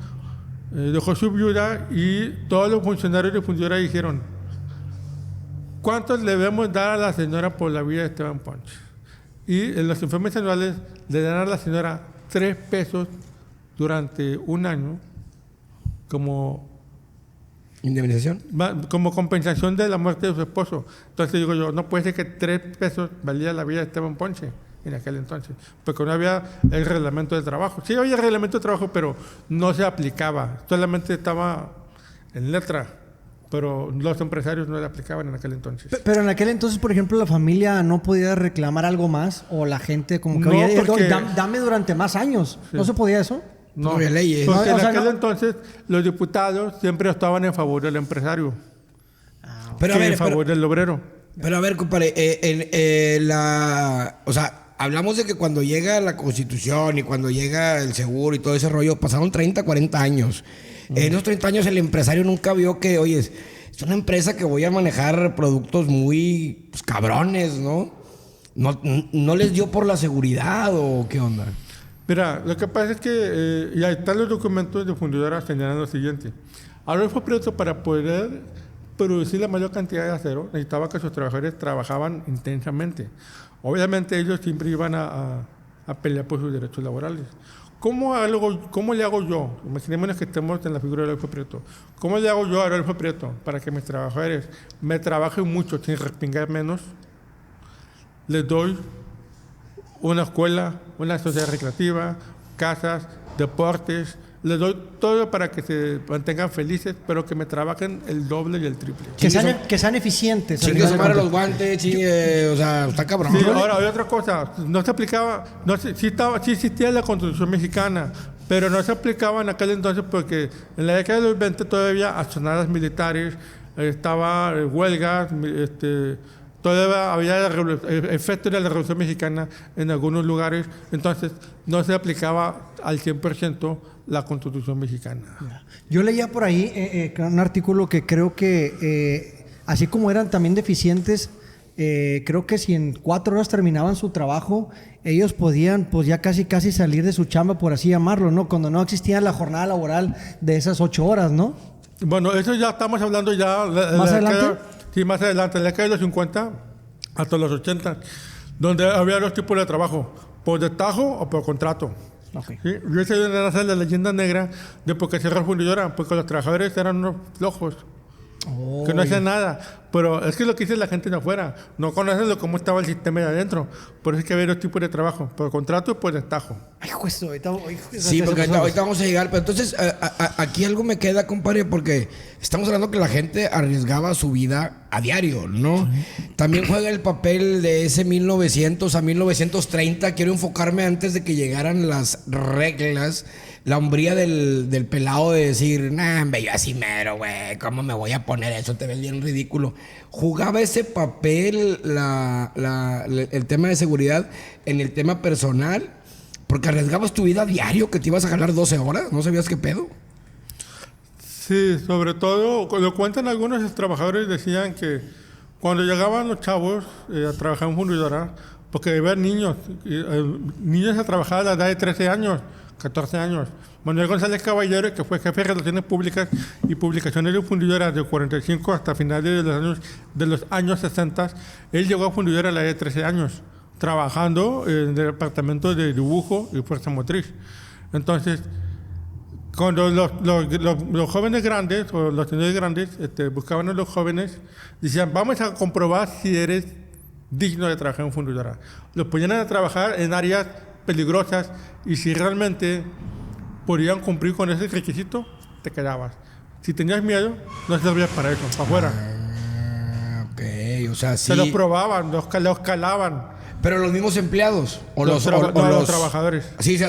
dejó su viuda, y todos los funcionarios de Fundidora dijeron: ¿cuánto le debemos dar a la señora por la vida de Esteban Ponce? Y en los informes anuales le dan a la señora 3 pesos durante un año como ¿Indemnización? como compensación de la muerte de su esposo. Entonces digo yo, no puede ser que 3 pesos valía la vida de Esteban Ponce en aquel entonces, porque no había el reglamento de trabajo. Sí había reglamento de trabajo, pero no se aplicaba, solamente estaba en letra, pero los empresarios no le aplicaban en aquel entonces. Pero en aquel entonces, por ejemplo, la familia no podía reclamar algo más, o la gente como que, No, oye, porque- dame durante más años. Sí. ¿No se podía eso? No había leyes. Porque No, o en sea, aquel no- entonces los diputados siempre estaban en favor del empresario, Pero a que ver, en favor del obrero. pero a ver, compadre, o sea, hablamos de que cuando llega la Constitución y cuando llega el seguro y todo ese rollo, pasaron 30, 40 años. En esos 30 años el empresario nunca vio que, oye, es una empresa que voy a manejar productos muy pues, cabrones, ¿no? ¿No les dio por la seguridad o qué onda? Mira, lo que pasa es que, y ahí están los documentos de Fundidora señalando lo siguiente: Adolfo Prieto, para poder producir la mayor cantidad de acero, necesitaba que sus trabajadores trabajaban intensamente. Obviamente ellos siempre iban a pelear por sus derechos laborales. ¿Cómo le hago yo? Imaginémonos que estemos en la figura de Adolfo Prieto. ¿Cómo le hago yo a Adolfo Prieto para que mis trabajadores me trabajen mucho sin respingar menos? Les doy una escuela, una sociedad recreativa, casas, deportes. Les doy todo para que se mantengan felices, pero que me trabajen el doble y el triple. Que sean eficientes. al Chingue final su de madre cuentas. los guantes, chingue, o sea, está cabrón. Sí, ahora hay otra cosa. No se aplicaba, sí existía la Constitución mexicana, pero no se aplicaba en aquel entonces porque en la década de los 20 todavía accionadas militares, estaba huelgas, todavía había efectos de la Revolución Mexicana en algunos lugares, entonces no se aplicaba al 100% la Constitución mexicana. Yo leía por ahí un artículo que creo que, así como eran también deficientes, creo que si en 4 horas terminaban su trabajo, ellos podían pues ya casi salir de su chamba, por así llamarlo, ¿no? Cuando no existía la jornada laboral de esas 8 horas, ¿no? Bueno, eso ya estamos hablando ya... ¿Más adelante? Sí, más adelante, en la década de los 50 hasta los 80, donde había 2 tipos de trabajo: por destajo o por contrato. Ok. ¿sí? Y esa era la leyenda negra de por qué cerró la fundidora, porque los trabajadores eran unos flojos, que no hacían nada. Pero es que lo que dice la gente de afuera, no conocen cómo estaba el sistema de adentro. Por eso es que había dos tipos de trabajo, por contrato y por destajo. Ay, juez, ahorita, Sí, porque ahorita vamos a llegar. Pero entonces, aquí algo me queda, compadre, porque estamos hablando que la gente arriesgaba su vida a diario, ¿no? Sí. También juega el papel de ese 1900 a 1930. Quiero enfocarme antes de que llegaran las reglas. La hombría del pelado de decir, nah, yo así mero, güey, ¿cómo me voy a poner eso? Te ves bien ridículo. ¿Jugaba ese papel el tema de seguridad en el tema personal? Porque arriesgabas tu vida a diario, que te ibas a jalar 12 horas, ¿no sabías qué pedo? Sí, sobre todo, lo cuentan algunos trabajadores, decían que cuando llegaban los chavos a trabajar en fundidora, porque había niños a trabajar a la edad de 13 años, 14 años. Manuel González Caballero, que fue jefe de Relaciones Públicas y Publicaciones de Fundidora de 45 hasta finales de los años 60, él llegó a Fundidora a la edad de 13 años, trabajando en el departamento de dibujo y fuerza motriz. Entonces, cuando los jóvenes grandes, o los señores grandes, buscaban a los jóvenes, decían, vamos a comprobar si eres digno de trabajar en fundidora. Los ponían a trabajar en áreas peligrosas y si realmente podían cumplir con ese requisito, te quedabas. Si tenías miedo, no servías para eso, para afuera. Ok, o sea, sí. Se los probaban, los calaban. Pero los mismos empleados o los trabajadores. Sí, sí.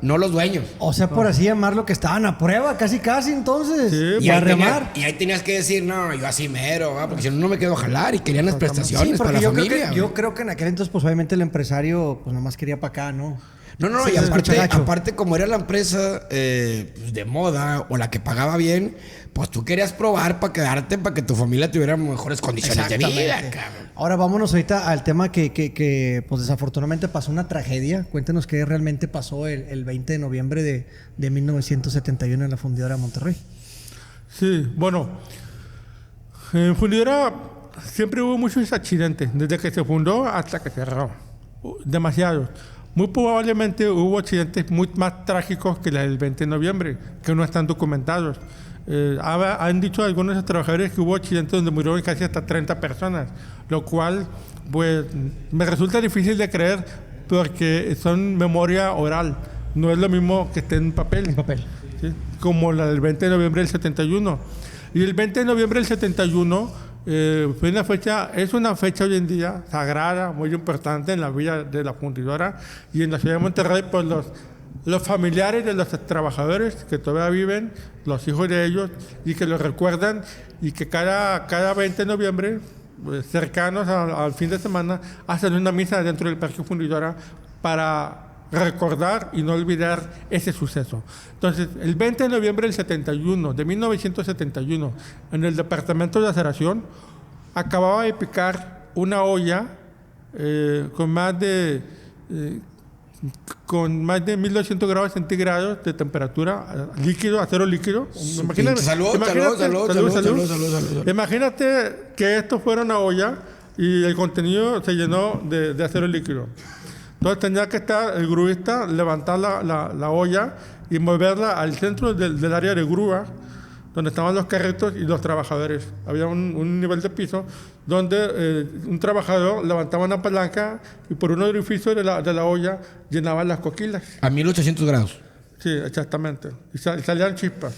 No los dueños. O sea, por así llamarlo, que estaban a prueba, casi, entonces. Sí, y a remar. Y ahí tenías que decir, no, yo así mero, porque si no me quedo a jalar y querían las prestaciones para la familia. Yo creo que en aquel entonces, pues obviamente el empresario, pues nomás quería para acá, ¿no? No, sí, y aparte como era la empresa pues de moda o la que pagaba bien, pues tú querías probar para quedarte, para que tu familia tuviera mejores condiciones de vida, cabrón. Ahora vámonos ahorita al tema que pues desafortunadamente pasó una tragedia. Cuéntenos qué realmente pasó el 20 de noviembre de 1971 en la fundidora de Monterrey. Sí, bueno, en fundidora siempre hubo muchos accidentes, desde que se fundó hasta que cerró. Demasiados. Muy probablemente hubo accidentes muy más trágicos que la del 20 de noviembre, que no están documentados. Han dicho algunos trabajadores que hubo accidentes donde murieron casi hasta 30 personas, lo cual pues me resulta difícil de creer porque son memoria oral, no es lo mismo que esté en papel. ¿Sí? Como la del 20 de noviembre del 71. Y el 20 de noviembre del 71 fue es una fecha hoy en día sagrada, muy importante en la vida de la fundidora y en la ciudad de Monterrey por los familiares de los trabajadores que todavía viven, los hijos de ellos y que los recuerdan y que cada 20 de noviembre, cercanos al fin de semana, hacen una misa dentro del Parque Fundidora para recordar y no olvidar ese suceso. Entonces, el 20 de noviembre de 1971, en el Departamento de Aceración, acababa de picar una olla con más de 1200 grados centígrados de temperatura, líquido, acero líquido. Salud. Imagínate que esto fuera una olla y el contenido se llenó de acero líquido. Entonces tenía que estar el gruista, levantar la olla y moverla al centro del área de grúa, donde estaban los carritos y los trabajadores. Había un nivel de piso donde un trabajador levantaba una palanca y por un orificio de la olla llenaba las coquilas. A 1800 grados. Sí, exactamente. Y salían chispas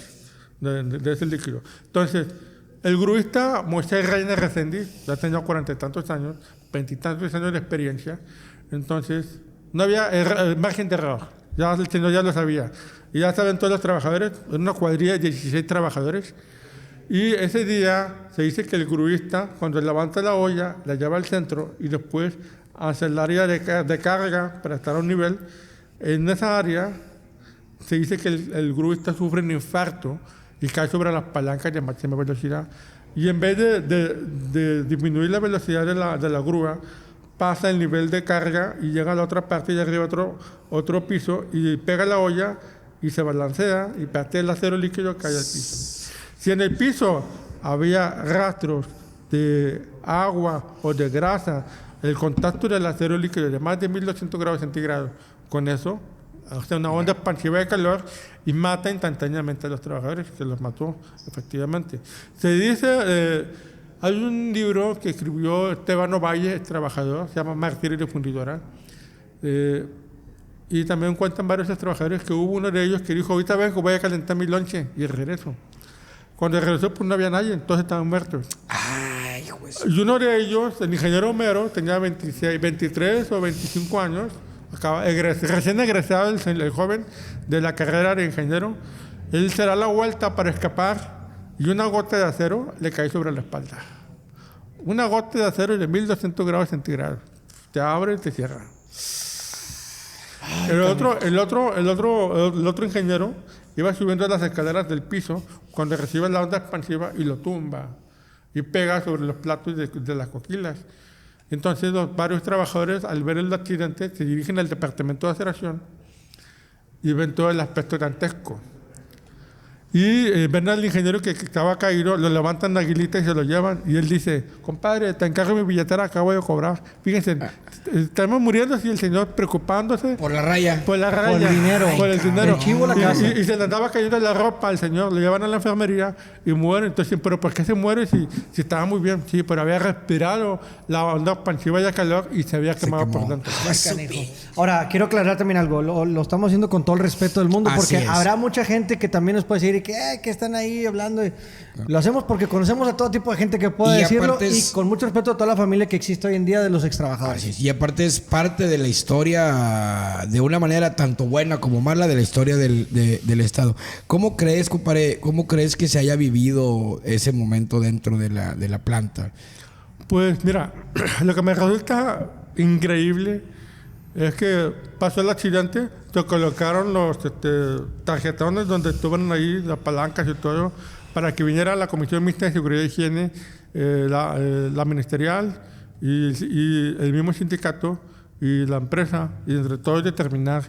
de ese líquido. Entonces, el gruista Moisés Reina Reséndiz, ya tenía 40 y tantos años, 20 y tantos años de experiencia. Entonces, no había margen de error. Ya el señor ya lo sabía. Y ya saben todos los trabajadores, en una cuadrilla de 16 trabajadores. Y ese día se dice que el gruista, cuando levanta la olla, la lleva al centro y después hacia el área de carga para estar a un nivel. En esa área se dice que el gruista sufre un infarto y cae sobre las palancas de máxima velocidad. Y en vez de disminuir la velocidad de la grúa, pasa el nivel de carga y llega a la otra parte y arriba otro piso y pega la olla y se balancea y parte el acero líquido que cae al piso. Si en el piso había rastros de agua o de grasa, el contacto del acero líquido de más de 1200 grados centígrados con eso o sea, una onda expansiva de calor y mata instantáneamente a los trabajadores, que los mató, efectivamente. Se dice, hay un libro que escribió Esteban Ovalle, trabajador, se llama Martirio de Fundidora, y también cuentan varios de los trabajadores que hubo uno de ellos que dijo, ahorita vengo, voy a calentar mi lonche y regreso. Cuando regresó, pues no había nadie, entonces estaban muertos. Ay, juez. Y uno de ellos, el ingeniero Homero, tenía 23 o 25 años, recién egresado el joven de la carrera de ingeniero. Él se da la vuelta para escapar y una gota de acero le cae sobre la espalda. Una gota de acero de 1200 grados centígrados. Te abre y te cierra. El otro ingeniero iba subiendo las escaleras del piso cuando recibe la onda expansiva y lo tumba y pega sobre los platos de las coquilas. Entonces varios trabajadores al ver el accidente se dirigen al departamento de aceración y ven todo el aspecto dantesco. Y ven al ingeniero que estaba caído, lo levantan la aguilita y se lo llevan. Y él dice, compadre, te encargo mi billetera, acabo de cobrar. Fíjense, estamos muriendo así el señor preocupándose. Por la raya. Por el dinero. Por el dinero. El chivo a la casa. Y se le andaba cayendo la ropa al señor. Lo llevan a la enfermería y muere. Entonces, ¿pero por qué se muere si estaba muy bien? Sí, pero había respirado la onda expansiva de calor y se había quemado por dentro. Ahora, quiero aclarar también algo. Lo estamos haciendo con todo el respeto del mundo, Así porque es. habrá mucha gente que también nos puede decir que están ahí hablando. Lo hacemos porque conocemos a todo tipo de gente que puede Y decirlo aparte y con mucho respeto a toda la familia que existe hoy en día de los extrabajadores. Así es. Y aparte es parte de la historia, de una manera tanto buena como mala, de la historia del Estado. ¿Cómo crees, compadre, que se haya vivido ese momento dentro de la planta? Pues mira, lo que me resulta increíble es que pasó el accidente, se colocaron los tarjetones donde estuvieron ahí las palancas y todo, para que viniera la Comisión Mixta de Seguridad y Higiene, la ministerial y el mismo sindicato y la empresa, y entre todos determinar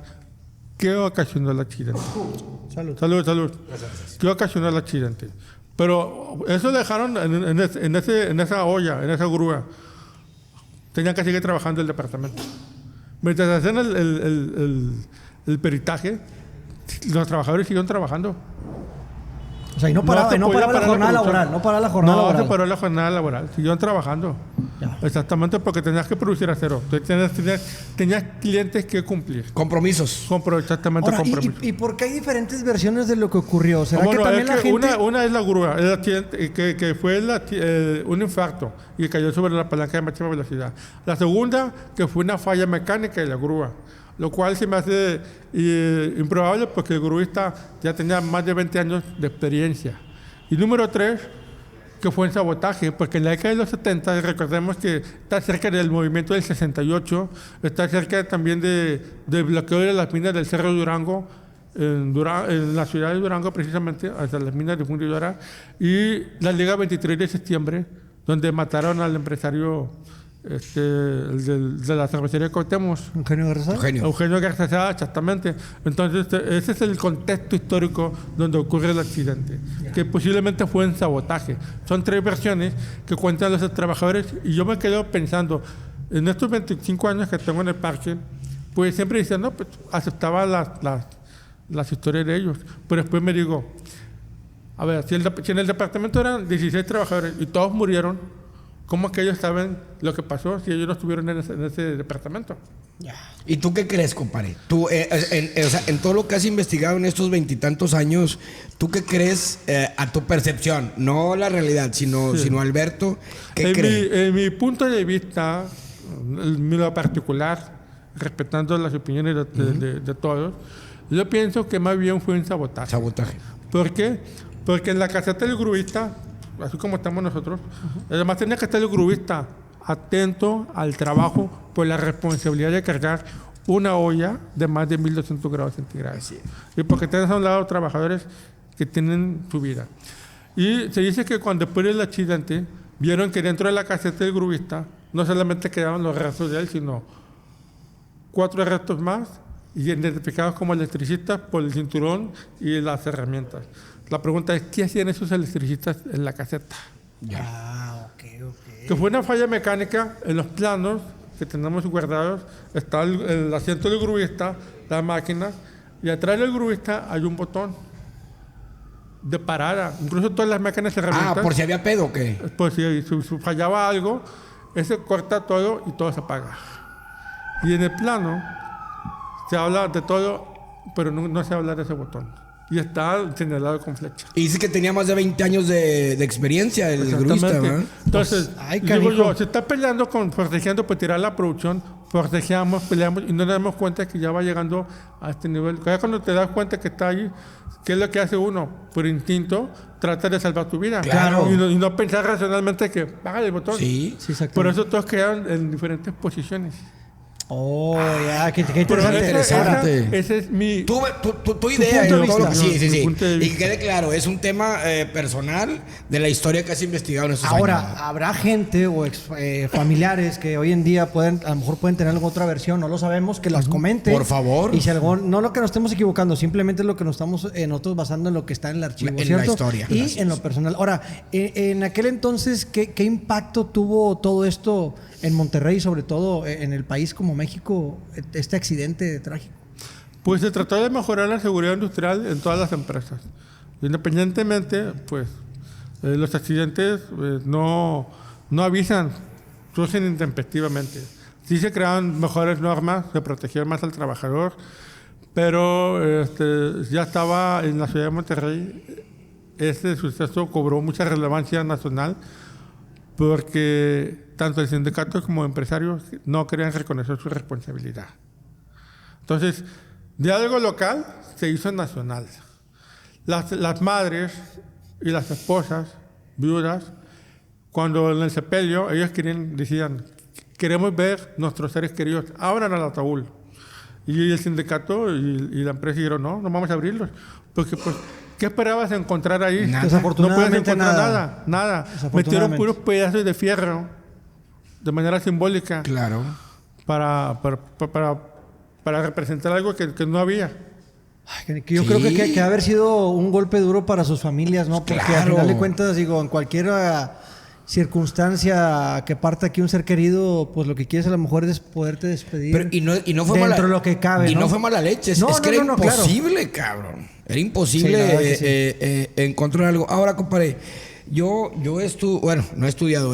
qué ocasionó el accidente. Salud. ¿Qué ocasionó el accidente? Pero eso dejaron en esa olla, en esa grúa. Tenían que seguir trabajando el departamento. Mientras hacían el peritaje, los trabajadores siguieron trabajando. O sea, y no paraba la jornada laboral. No paraba la jornada laboral. No se paró la jornada laboral. Siguieron trabajando. Ya. Exactamente, porque tenías que producir acero. Tenías clientes que cumplir. Compromisos. Exactamente, Ahora, compromisos. ¿Y por qué hay diferentes versiones de lo que ocurrió? ¿Será Bueno, que también la gente...? Una es la grúa, el accidente, que fue un infarto y cayó sobre la palanca de máxima velocidad. La segunda, que fue una falla mecánica de la grúa, lo cual se me hace improbable porque el gruista ya tenía más de 20 años de experiencia. Y número 3, que fue en sabotaje, porque en la década de los 70, recordemos que está cerca del movimiento del 68, está cerca también del bloqueo de las minas del Cerro Durango, en la ciudad de Durango precisamente, hasta las minas de Fundidora, y la Liga 23 de septiembre, donde mataron al empresario de la cervecería Cuauhtémoc. Eugenio Garzazada, exactamente. Entonces, ese es el contexto histórico donde ocurre el accidente, que posiblemente fue en sabotaje. Son 3 versiones que cuentan los trabajadores y yo me quedo pensando, en estos 25 años que tengo en el parque, pues siempre decía, no, pues aceptaba las historias de ellos, pero después me digo, a ver, si en el departamento eran 16 trabajadores y todos murieron, ¿cómo es que ellos saben lo que pasó si ellos no estuvieron en ese departamento? ¿Y tú qué crees, compadre? Tú, en todo lo que has investigado en estos 20 y tantos años, ¿tú qué crees a tu percepción? No la realidad, sino Alberto, ¿qué crees? En mi punto de vista, en lo particular, respetando las opiniones de todos, yo pienso que más bien fue un sabotaje. ¿Por qué? Porque en la caseta del gruista, así como estamos nosotros, además tenía que estar el grubista atento al trabajo por la responsabilidad de cargar una olla de más de 1200 grados centígrados. Y porque tienes a un lado trabajadores que tienen su vida. Y se dice que cuando después del accidente, vieron que dentro de la caseta del grubista no solamente quedaban los restos de él, sino 4 restos más, identificados como electricistas por el cinturón y las herramientas. La pregunta es, ¿qué hacían esos electricistas en la caseta? Ok. Que fue una falla mecánica en los planos, que tenemos guardados, está el asiento del grubista, la máquina, y atrás del grubista hay un botón de parada. Incluso todas las máquinas se herramientas. ¿Por si había pedo o qué? Pues si fallaba algo, ese corta todo y todo se apaga. Y en el plano se habla de todo, pero no se habla de ese botón. Y está señalado con flecha. Y dice que tenía más de 20 años de experiencia el grubista, ¿verdad? Entonces, Ay, digo canijo. yo, se está peleando forcejeando por tirar la producción, forcejeamos, peleamos y no nos damos cuenta que ya va llegando a este nivel. Ya cuando te das cuenta que está ahí, ¿qué es lo que hace uno? Por instinto, trata de salvar tu vida. Claro. Y no pensar racionalmente que baja el botón. Sí. Sí, exactamente. Por eso todos quedan en diferentes posiciones. Oh, ya, qué Pero interesante. Ese- ese es mi... Tu idea. punto de todo lo que- vista. sí, sí, Mi sí. punto de Y que vista. quede claro, es un tema personal de la historia que has investigado en estos Ahora, años. habrá gente o familiares que hoy en día a lo mejor pueden tener alguna otra versión, no lo sabemos, que las comenten. Por favor. Y si algo, no lo que nos estemos equivocando, simplemente lo que nos estamos nosotros basando en lo que está en el archivo, En la ¿cierto? historia. Y Gracias. en lo personal. Ahora, en aquel entonces, ¿qué impacto tuvo todo esto en Monterrey, sobre todo en el país como México, este accidente trágico? Pues se trató de mejorar la seguridad industrial en todas las empresas. Independientemente, pues, los accidentes no avisan, surgen intempestivamente. Sí se crearon mejores normas, se protegía más al trabajador, pero ya estaba en la ciudad de Monterrey. Este suceso cobró mucha relevancia nacional porque tanto el sindicato como empresarios no querían reconocer su responsabilidad. Entonces, de algo local se hizo nacional. Las madres y las esposas, viudas, cuando en el sepelio ellos decían, queremos ver nuestros seres queridos, abran al ataúd. Y el sindicato y la empresa dijeron, no vamos a abrirlos. Porque, pues, ¿qué esperabas encontrar ahí? Nada. Desafortunadamente, no puedes encontrar nada. Metieron puros pedazos de fierro de manera simbólica Claro. para representar algo que no había. Ay, que yo creo que ha haber sido un golpe duro para sus familias, ¿no? Porque al Claro. final de cuentas, digo, en cualquier circunstancia que parta aquí un ser querido, pues lo que quieres a lo mejor es poderte despedir. Pero, y no fue dentro mala, de lo que cabe, y no fue mala leche. Es que era claro. imposible, cabrón. Era imposible Sí, la verdad que sí. encontrar algo. Ahora, compadre, yo no he estudiado,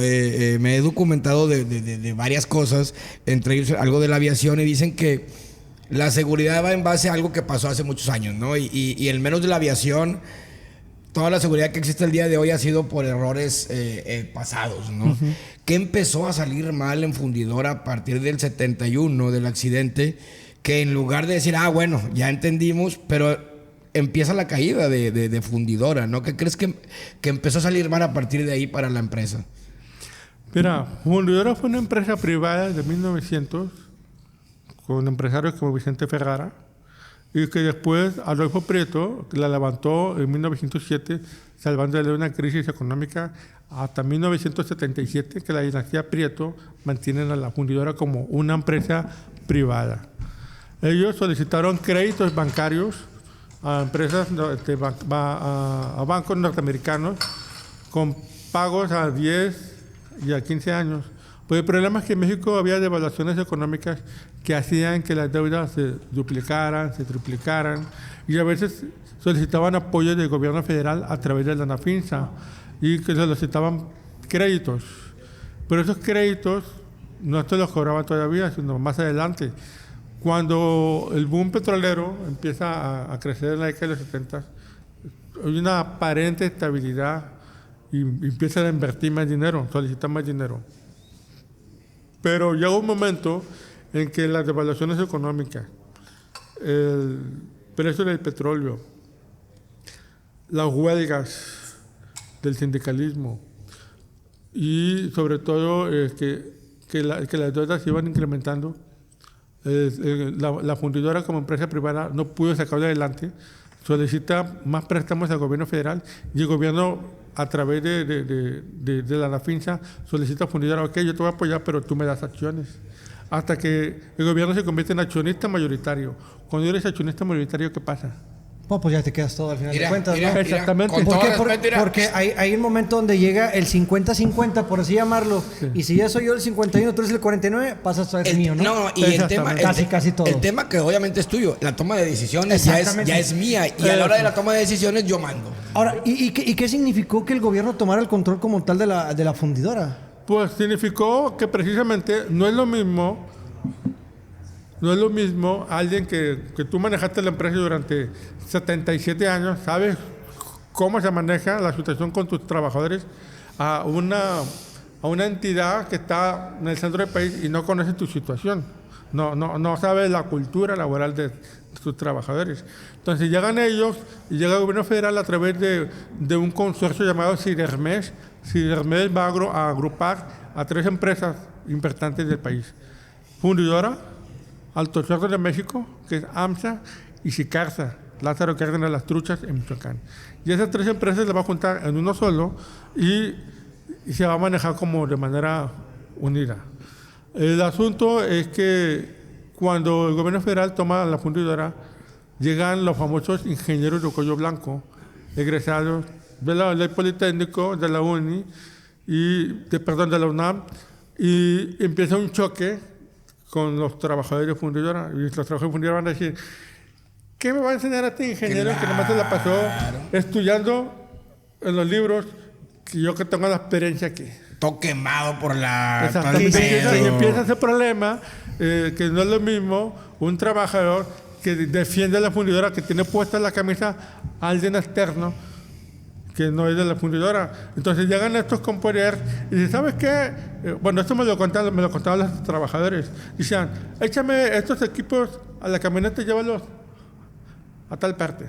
me he documentado de varias cosas, entre ellos algo de la aviación, y dicen que la seguridad va en base a algo que pasó hace muchos años, ¿no? Y el menos de la aviación, toda la seguridad que existe el día de hoy ha sido por errores pasados, ¿no? Uh-huh. ¿Qué empezó a salir mal en Fundidora a partir del 71, del accidente? Que en lugar de decir, bueno, ya entendimos, pero empieza la caída de Fundidora, ¿no? ¿Qué crees que empezó a salir mal a partir de ahí para la empresa? Mira, Fundidora fue una empresa privada de 1900, con empresarios como Vicente Ferrara, y que después Adolfo Prieto la levantó en 1907, salvándole de una crisis económica hasta 1977, que la dinastía Prieto mantiene a la Fundidora como una empresa privada. Ellos solicitaron créditos bancarios a empresas, a bancos norteamericanos, con pagos a 10 y a 15 años. Pues el problema es que en México había devaluaciones económicas que hacían que las deudas se duplicaran, se triplicaran, y a veces solicitaban apoyo del gobierno federal a través de la ANAFINSA y que solicitaban créditos. Pero esos créditos no se los cobraban todavía, sino más adelante. Cuando el boom petrolero empieza a crecer en la década de los 70, hay una aparente estabilidad y empiezan a invertir más dinero, solicitar más dinero. Pero llega un momento en que las devaluaciones económicas, el precio del petróleo, las huelgas del sindicalismo y sobre todo que las deudas se iban incrementando, la Fundidora como empresa privada no pudo sacarlo adelante, solicita más préstamos al gobierno federal y el gobierno a través de la ANAFINSA solicita a Fundidora, ok, yo te voy a apoyar, pero tú me das acciones. Hasta que el gobierno se convierte en accionista mayoritario. Cuando eres accionista mayoritario, ¿qué pasa? Pues ya te quedas todo al final Mira, de cuentas, mira, ¿no? mira, Exactamente. con ¿Por todo qué? respeto, mira. Porque hay un momento donde llega el 50-50, por así llamarlo. Y si ya soy yo el 51, tú eres el 49, pasas a ser mío, ¿no? No, y el tema... Exactamente. Casi todo. El tema que obviamente es tuyo. La toma de decisiones ya Exactamente. es mía. Y a la hora de la toma de decisiones yo mando. Ahora, ¿y qué significó que el gobierno tomara el control como tal de la fundidora? Pues significó que precisamente no es lo mismo alguien que tú manejaste la empresa durante 77 años, sabes cómo se maneja la situación con tus trabajadores, a una entidad que está en el centro del país y no conoce tu situación. No sabe la cultura laboral de sus trabajadores. Entonces llegan ellos y llega el gobierno federal a través de un consorcio llamado Sidermesh. Sidermesh va a agrupar a 3 empresas importantes del país. Fundidora, Altos Hornos de México, que es AMSA, y Sicarza, Lázaro Cárdenas Las Truchas, en Michoacán. Y esas 3 empresas las va a juntar en uno solo y se va a manejar como de manera unida. El asunto es que cuando el gobierno federal toma la fundidora, llegan los famosos ingenieros de cuello blanco, egresados de del Politécnico, de la UNI, de la UNAM, y empieza un choque con los trabajadores de fundidora. Y los trabajadores de fundidora van a decir, ¿qué me va a enseñar a este ingeniero que nomás se la pasó estudiando en los libros que yo que tengo la experiencia aquí? Todo quemado por la... Exactamente. Y empieza ese problema, que no es lo mismo un trabajador que defiende a la fundidora, que tiene puesta la camisa a alguien externo, que no es de la fundidora. Entonces llegan estos con poder y dicen, ¿sabes qué? Bueno, esto me lo contaban los trabajadores. Dicen, échame estos equipos a la camioneta y llévalos a tal parte.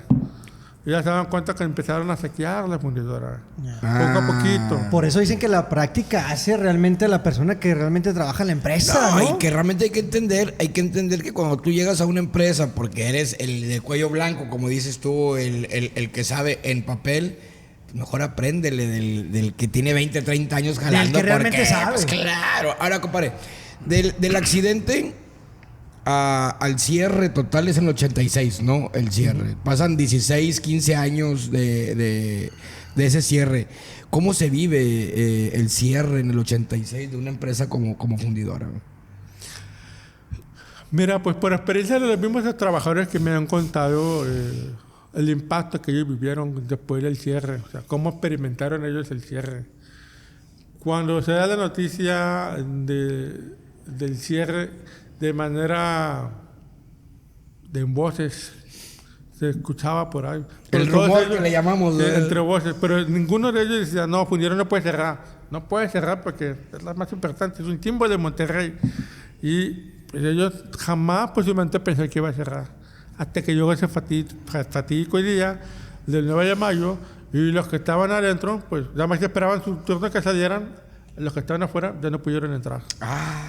Y ya se dan cuenta que empezaron a saquear la fundidora. Poco a poquito. Por eso dicen que la práctica hace realmente a la persona que realmente trabaja en la empresa, ¿no? Y que realmente hay que entender que cuando tú llegas a una empresa, porque eres el de cuello blanco, como dices tú, el que sabe en papel, mejor apréndele del que tiene 20, 30 años jalando. Del que realmente sabe. Pues claro. Ahora, compadre, del accidente al cierre total es en el 86, ¿no? El cierre. Pasan 16, 15 años de ese cierre. ¿Cómo se vive el cierre en el 86 de una empresa como fundidora? Mira, pues por experiencia de los mismos trabajadores que me han contado el impacto que ellos vivieron después del cierre, o sea, cómo experimentaron ellos el cierre. Cuando se da la noticia del cierre de manera de voces, se escuchaba por ahí. El rumor que le llamamos. Entre voces, pero ninguno de ellos decía, no, Fundidora no puede cerrar. No puede cerrar porque es la más importante, es un símbolo de Monterrey. Y pues, ellos jamás posiblemente pensaron que iba a cerrar. Hasta que llegó ese fatídico día del 9 de mayo y los que estaban adentro, pues nada más que esperaban su turno que salieran, los que estaban afuera ya no pudieron entrar.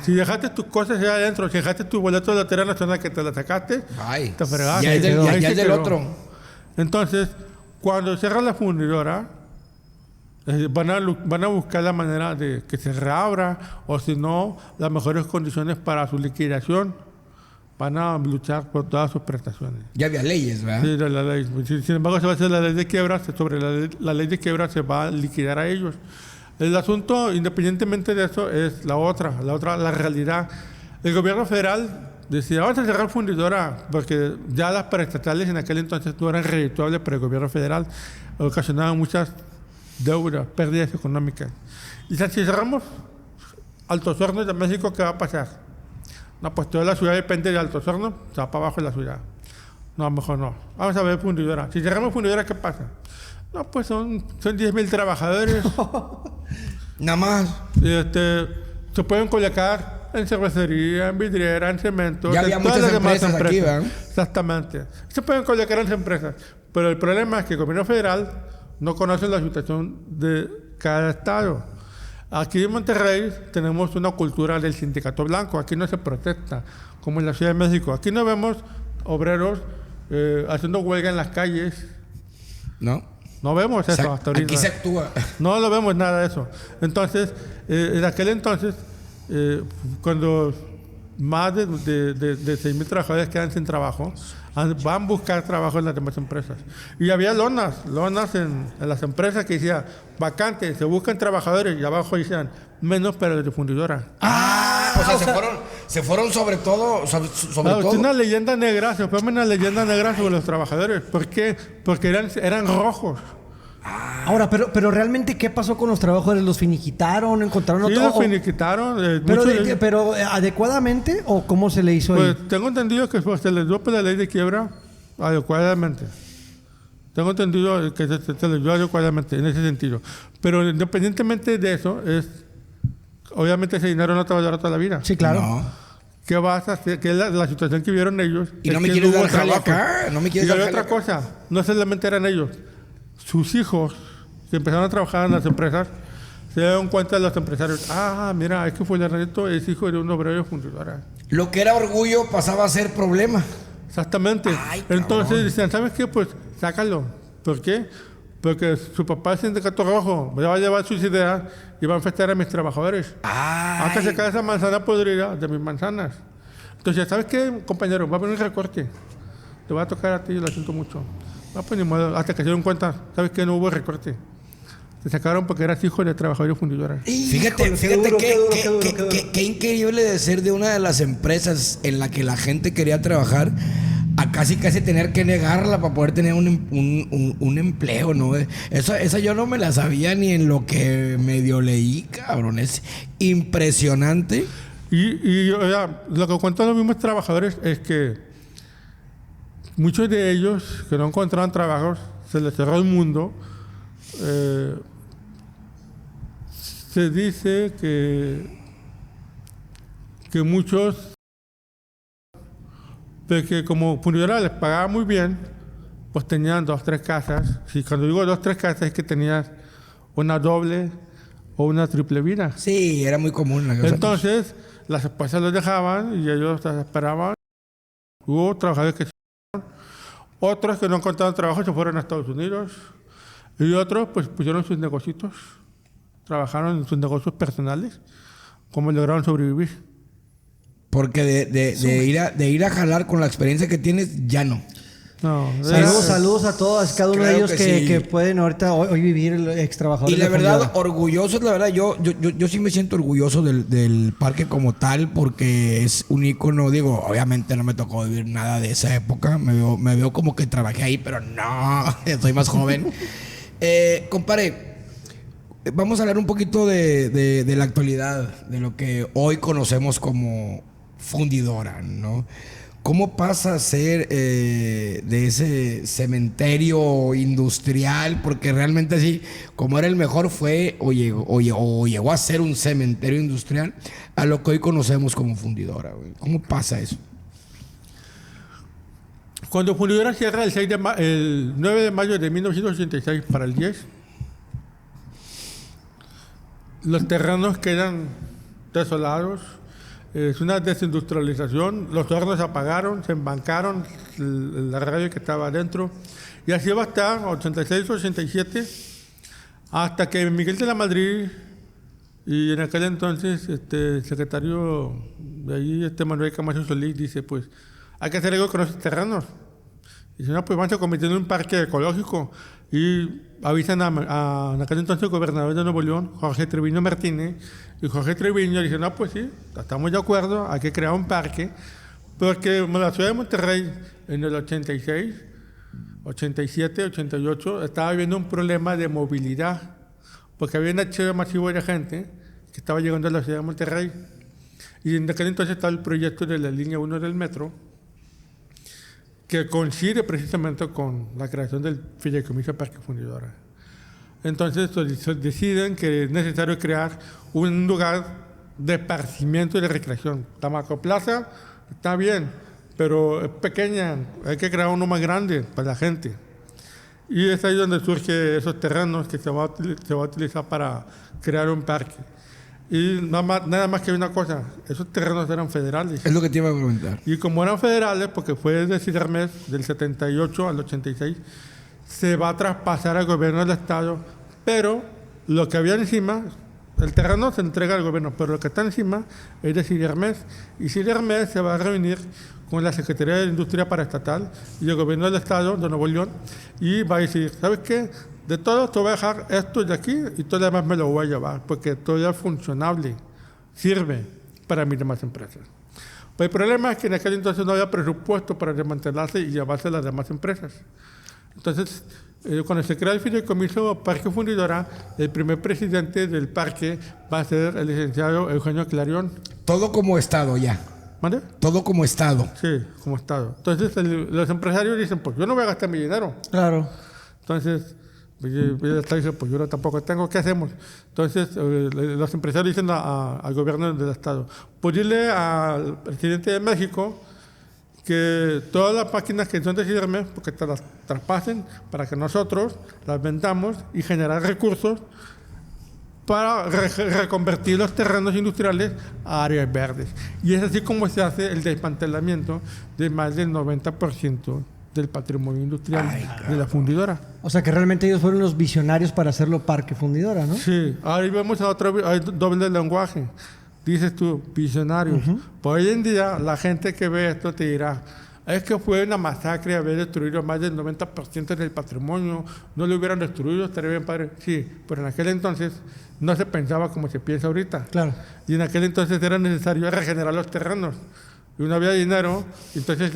Si dejaste tus cosas allá adentro, si dejaste tu boleto de la Lotería Nacional que te la sacaste, te fregaste. Ya es del otro. Entonces, cuando cierran la fundidora, van a buscar la manera de que se reabra o si no, las mejores condiciones para su liquidación. Van a luchar por todas sus prestaciones. Ya había leyes, ¿verdad? Sí, de la ley. Sin embargo, se va a hacer la ley de quiebra. Sobre la ley de quiebra se va a liquidar a ellos. El asunto, independientemente de eso, es la realidad. El gobierno federal decía, vamos a cerrar fundidora, porque ya las preestatales en aquel entonces no eran redituables para el gobierno federal. Ocasionaban muchas deudas, pérdidas económicas. Y si cerramos Altos Hornos de México, ¿qué va a pasar? No, pues toda la ciudad depende de Altos Hornos, se va para abajo de la ciudad. No, mejor no. Vamos a ver fundidora. Si cerramos fundidora, ¿qué pasa? No, pues son 10,000 trabajadores. Nada más. Se pueden colocar en cervecería, en vidriera, en cemento. Ya había muchas empresas aquí, ¿verdad? Exactamente. Se pueden colocar en empresas. Pero el problema es que el gobierno federal no conoce la situación de cada estado. Aquí en Monterrey tenemos una cultura del sindicato blanco. Aquí no se protesta, como en la Ciudad de México. Aquí no vemos obreros haciendo huelga en las calles. No. No vemos eso hasta ahorita. Aquí se actúa. No lo vemos nada de eso. Entonces, en aquel entonces, cuando más de 6,000 trabajadores quedan sin trabajo, van a buscar trabajo en las demás empresas. Y había lonas en las empresas que decían, vacante, se buscan trabajadores, y abajo decían, menos para la difundidora. O sea, se fueron sobre todo. Es una leyenda negra, se fue una leyenda negra sobre los trabajadores. ¿Por qué? Porque eran rojos. Ahora, pero realmente, ¿qué pasó con los trabajadores? ¿Los finiquitaron? ¿Encontraron Sí, otro? los finiquitaron. Pero ¿adecuadamente o cómo se le hizo ahí? Pues tengo entendido que se les dio por la ley de quiebra adecuadamente. Tengo entendido que se les dio adecuadamente en ese sentido. Pero independientemente de eso, obviamente ese dinero no te va a dar toda la vida. Sí, claro. No. ¿Qué vas a hacer? Que la situación que vieron ellos. Y no es me que quieres hubo dar jale trabajo. acá. No me quieres Y hay dar otra jale acá. cosa. No solamente eran ellos. Sus hijos, que empezaron a trabajar en las empresas, se dieron cuenta de los empresarios. Mira, es que fulanito es hijo de un obrero fundidora. Lo que era orgullo pasaba a ser problema. Exactamente. Ay, cabrón. Entonces decían, ¿sabes qué? Pues sácalo. ¿Por qué? Porque su papá es sindicato rojo, me va a llevar sus ideas y va a enfrentar a mis trabajadores. Hasta sacar esa manzana podrida de mis manzanas. Entonces, ¿sabes qué, compañero? Va a haber un recorte. Te va a tocar a ti, lo siento mucho. Pues ni modo, hasta que se dieron cuenta, ¿sabes qué? No hubo recorte. Te sacaron porque eras hijo de trabajadores fundidoras. Fíjate qué increíble de ser de una de las empresas en la que la gente quería trabajar a casi tener que negarla para poder tener un empleo, ¿no? Esa yo no me la sabía ni en lo que medio leí, cabrón. Es impresionante. Y lo que cuentan los mismos trabajadores es que muchos de ellos que no encontraban trabajos, se les cerró el mundo. Se dice que muchos, de que como fundidora les pagaba muy bien, pues tenían 2, 3 casas. Y cuando digo 2, 3 casas es que tenías una doble o una triple vida. Sí, era muy común. Entonces, las esposas los dejaban y ellos las esperaban. Hubo trabajadores que otros que no encontraron trabajo se fueron a Estados Unidos y otros pues pusieron sus negocios, trabajaron en sus negocios personales, cómo lograron sobrevivir. Porque de ir a jalar con la experiencia que tienes, ya no. No, Saludos a todos, cada uno de Claro ellos que sí. que pueden ahorita hoy vivir el ex trabajador. Y la verdad, orgullosos, la verdad, yo sí me siento orgulloso del parque como tal, porque es un ícono. Digo, obviamente no me tocó vivir nada de esa época. Me veo como que trabajé ahí, pero no, soy más joven. Compadre, vamos a hablar un poquito de la actualidad, de lo que hoy conocemos como fundidora, ¿no? ¿Cómo pasa a ser de ese cementerio industrial? Porque realmente así, como era el mejor, fue o llegó a ser un cementerio industrial a lo que hoy conocemos como fundidora, güey. ¿Cómo pasa eso? Cuando Fundidora cierra el 9 de mayo de 1986 para el 10, los terrenos quedan desolados. Es una desindustrialización, los hornos se apagaron, se embancaron, la radio que estaba adentro, y así va a estar 86, 87, hasta que Miguel de la Madrid y en aquel entonces secretario de ahí, Manuel Camacho Solís, dice, pues hay que hacer algo con esos terrenos. Y dice, no, pues vamos a convertirlo en un parque ecológico. Y avisan a aquel entonces gobernador de Nuevo León, Jorge Treviño Martínez, y Jorge Treviño dice, no, pues sí, estamos de acuerdo, hay que crear un parque, porque la ciudad de Monterrey en el 86, 87, 88 estaba viendo un problema de movilidad, porque había un archivo masivo de gente que estaba llegando a la ciudad de Monterrey. Y en aquel entonces estaba el proyecto de la línea 1 del metro, que coincide precisamente con la creación del Fideicomiso Parque Fundidora. Entonces deciden que es necesario crear un lugar de esparcimiento y de recreación. Tamaco Plaza está bien, pero es pequeña, hay que crear uno más grande para la gente. Y es ahí donde surgen esos terrenos que se va a utilizar para crear un parque. Y nada más que una cosa, esos terrenos eran federales. Es lo que te iba a preguntar. Y como eran federales, porque fue desde Cidermes, del 78 al 86, se va a traspasar al gobierno del Estado, pero lo que había encima el terreno se entrega al gobierno, pero lo que está encima es de Sidermes. Y Sidermes se va a reunir con la Secretaría de Industria Paraestatal y el gobierno del Estado de Nuevo León y va a decir, ¿sabes qué? De todo te voy a dejar esto de aquí y todo lo demás me lo voy a llevar porque todo es funcionable, sirve para mis demás empresas. Pues el problema es que en aquel entonces no había presupuesto para desmantelarse y llevarse a las demás empresas. Entonces, cuando se crea el fideicomiso Parque Fundidora, el primer presidente del parque va a ser el licenciado Eugenio Clarión. Todo como Estado ya. ¿Mande? Todo como Estado. Sí, como Estado. Entonces, los empresarios dicen, pues yo no voy a gastar mi dinero. Claro. Entonces, el Estado dice, pues yo no tampoco tengo, ¿qué hacemos? Entonces, los empresarios dicen al gobierno del Estado, pues dile al presidente de México que todas las máquinas que son de Sidermes, porque te las traspasen para que nosotros las vendamos y generar recursos para reconvertir los terrenos industriales a áreas verdes. Y es así como se hace el desmantelamiento de más del 90% del patrimonio industrial de la fundidora. O sea que realmente ellos fueron los visionarios para hacerlo Parque Fundidora, ¿no? Sí, ahora vemos a otro, hay doble lenguaje. Dices tú, visionarios. Por hoy en día, la gente que ve esto te dirá, es que fue una masacre haber destruido más del 90% del patrimonio, no lo hubieran destruido, estaría bien padre. Sí, pero en aquel entonces no se pensaba como se piensa ahorita. Claro. Y en aquel entonces era necesario regenerar los terrenos. Y no había dinero, entonces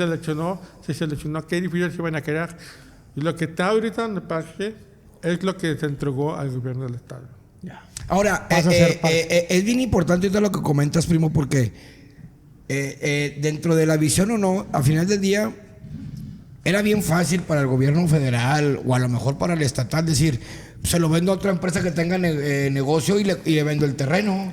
se seleccionó qué edificios se iban a crear. Y lo que está ahorita en el parque es lo que se entregó al gobierno del Estado. Ya. Ahora, es bien importante ahorita lo que comentas, primo, porque dentro de la visión o no, al final del día, era bien fácil para el gobierno federal o a lo mejor para el estatal decir, se lo vendo a otra empresa que tenga negocio y le vendo el terreno.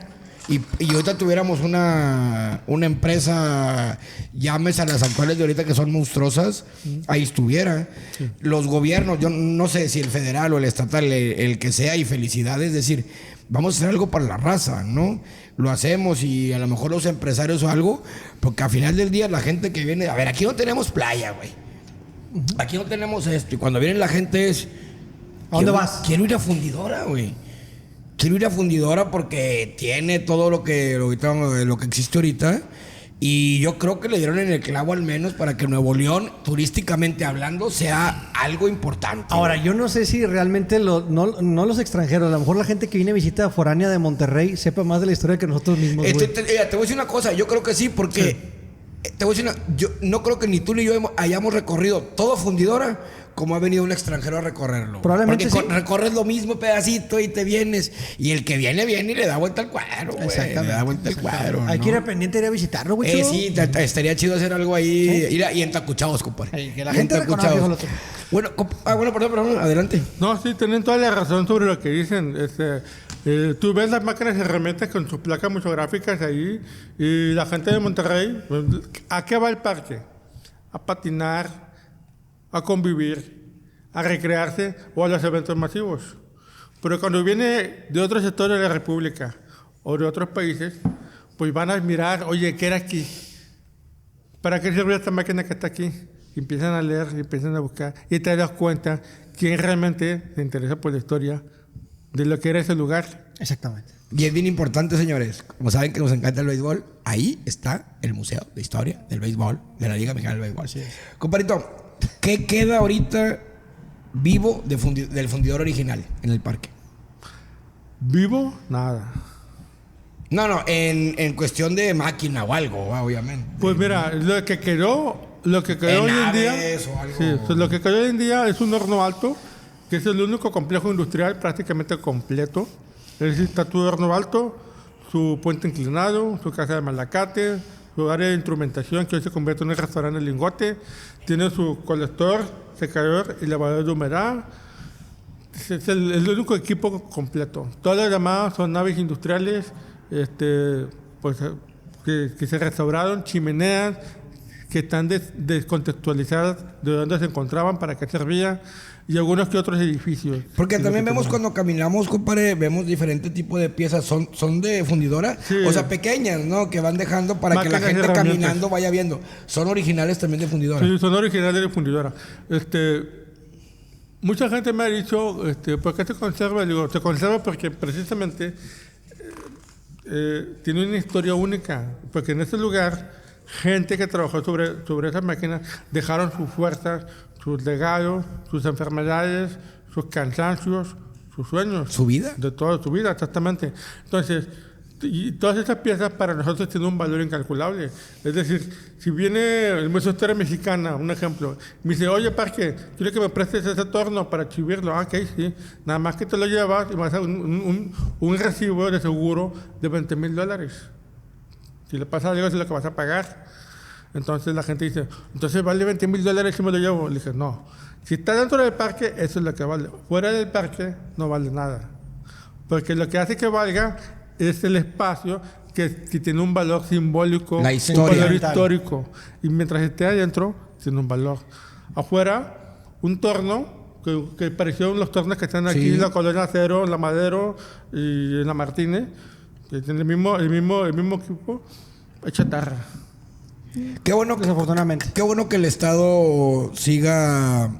Y ahorita tuviéramos una empresa, llámese a las actuales de ahorita que son monstruosas, ahí estuviera. Sí. Los gobiernos, yo no sé si el federal o el estatal, el que sea, y felicidades, es decir, vamos a hacer algo para la raza, ¿no? Lo hacemos y a lo mejor los empresarios o algo, porque al final del día la gente que viene, a ver, aquí no tenemos playa, güey. Aquí no tenemos esto. Y cuando viene la gente es, ¿a dónde vas? Quiero ir a Fundidora, güey. Quiero ir a Fundidora porque tiene todo lo que existe ahorita. Y yo creo que le dieron en el clavo al menos para que Nuevo León, turísticamente hablando, sea algo importante. Ahora, yo no sé si realmente no los extranjeros, a lo mejor la gente que viene a visita foránea de Monterrey sepa más de la historia que nosotros mismos. Te voy a decir una cosa, yo creo que sí, porque te voy a decir yo no creo que ni tú ni yo hayamos recorrido todo Fundidora como ha venido un extranjero a recorrerlo. Probablemente porque recorres lo mismo pedacito y te vienes. Y el que viene y le da vuelta al cuadro, güey. Exactamente. Le da vuelta al cuadro. Hay que ir a pendiente de ir a visitarlo, güey. Sí, estaría chido hacer algo ahí. ¿Sí? Y entacuchados, compadre. Que la gente reconozca. Bueno, perdón, adelante. No, sí, tienen toda la razón sobre lo que dicen. Tú ves las máquinas de herramientas con sus placas museográficas ahí y la gente de Monterrey, ¿a qué va el parque? A patinar, a convivir, a recrearse o a los eventos masivos. Pero cuando viene de otros sectores de la República o de otros países, pues van a admirar, oye, ¿qué era aquí? ¿Para qué sirve esta máquina que está aquí? Y empiezan a leer y empiezan a buscar y te das cuenta quién realmente se interesa por la historia de lo que era ese lugar. Exactamente. Y es bien importante, señores. Como saben que nos encanta el béisbol, ahí está el Museo de Historia del Béisbol, de la Liga Mexicana del Béisbol. Sí. Compadrito, ¿qué queda ahorita vivo del fundidor original en el parque? ¿Vivo? Nada. No, en cuestión de máquina o algo, obviamente. Pues mira, lo que quedó hoy en día. Lo que quedó hoy en día es un horno alto, que es el único complejo industrial prácticamente completo. Es decir, está tu horno alto, su puente inclinado, su casa de malacate, su área de instrumentación que hoy se convierte en un restaurante de lingote, tiene su colector, secador y lavador de humedad. Es el único equipo completo. Todas las demás son naves industriales pues, que se restauraron, chimeneas que están descontextualizadas de dónde se encontraban, para qué servían, y algunos que otros edificios. Porque también vemos cuando caminamos, compadre, vemos diferentes tipos de piezas. ¿Son de fundidora? Sí. O sea, pequeñas, ¿no? Que van dejando para que la gente caminando vaya viendo. ¿Son originales también de fundidora? Sí, son originales de fundidora. Mucha gente me ha dicho, ¿por qué se conserva? Digo, se conserva porque precisamente tiene una historia única, porque en ese lugar, gente que trabajó sobre esas máquinas dejaron sus fuerzas, sus legados, sus enfermedades, sus cansancios, sus sueños. ¿Su vida? De toda su vida, exactamente. Entonces, y todas esas piezas para nosotros tienen un valor incalculable. Es decir, si viene el Museo de Historia Mexicana, un ejemplo, me dice, oye, Parque, quiero que me prestes ese torno para exhibirlo. Ah, ok, sí. Nada más que te lo llevas y vas a un recibo de seguro de $20,000. Si le pasa algo, es lo que vas a pagar. Entonces la gente dice, entonces vale $20,000 si me lo llevo. Le dije, no. Si está dentro del parque, eso es lo que vale. Fuera del parque, no vale nada. Porque lo que hace que valga es el espacio que tiene un valor simbólico, la historia, un valor histórico. Y mientras esté adentro, tiene un valor. Afuera, un torno, que parecieron los tornos que están aquí en la Colonia Acero, en la Madero y en la Martínez, que tienen el mismo equipo, es chatarra. Qué bueno Desafortunadamente. Qué bueno que el Estado siga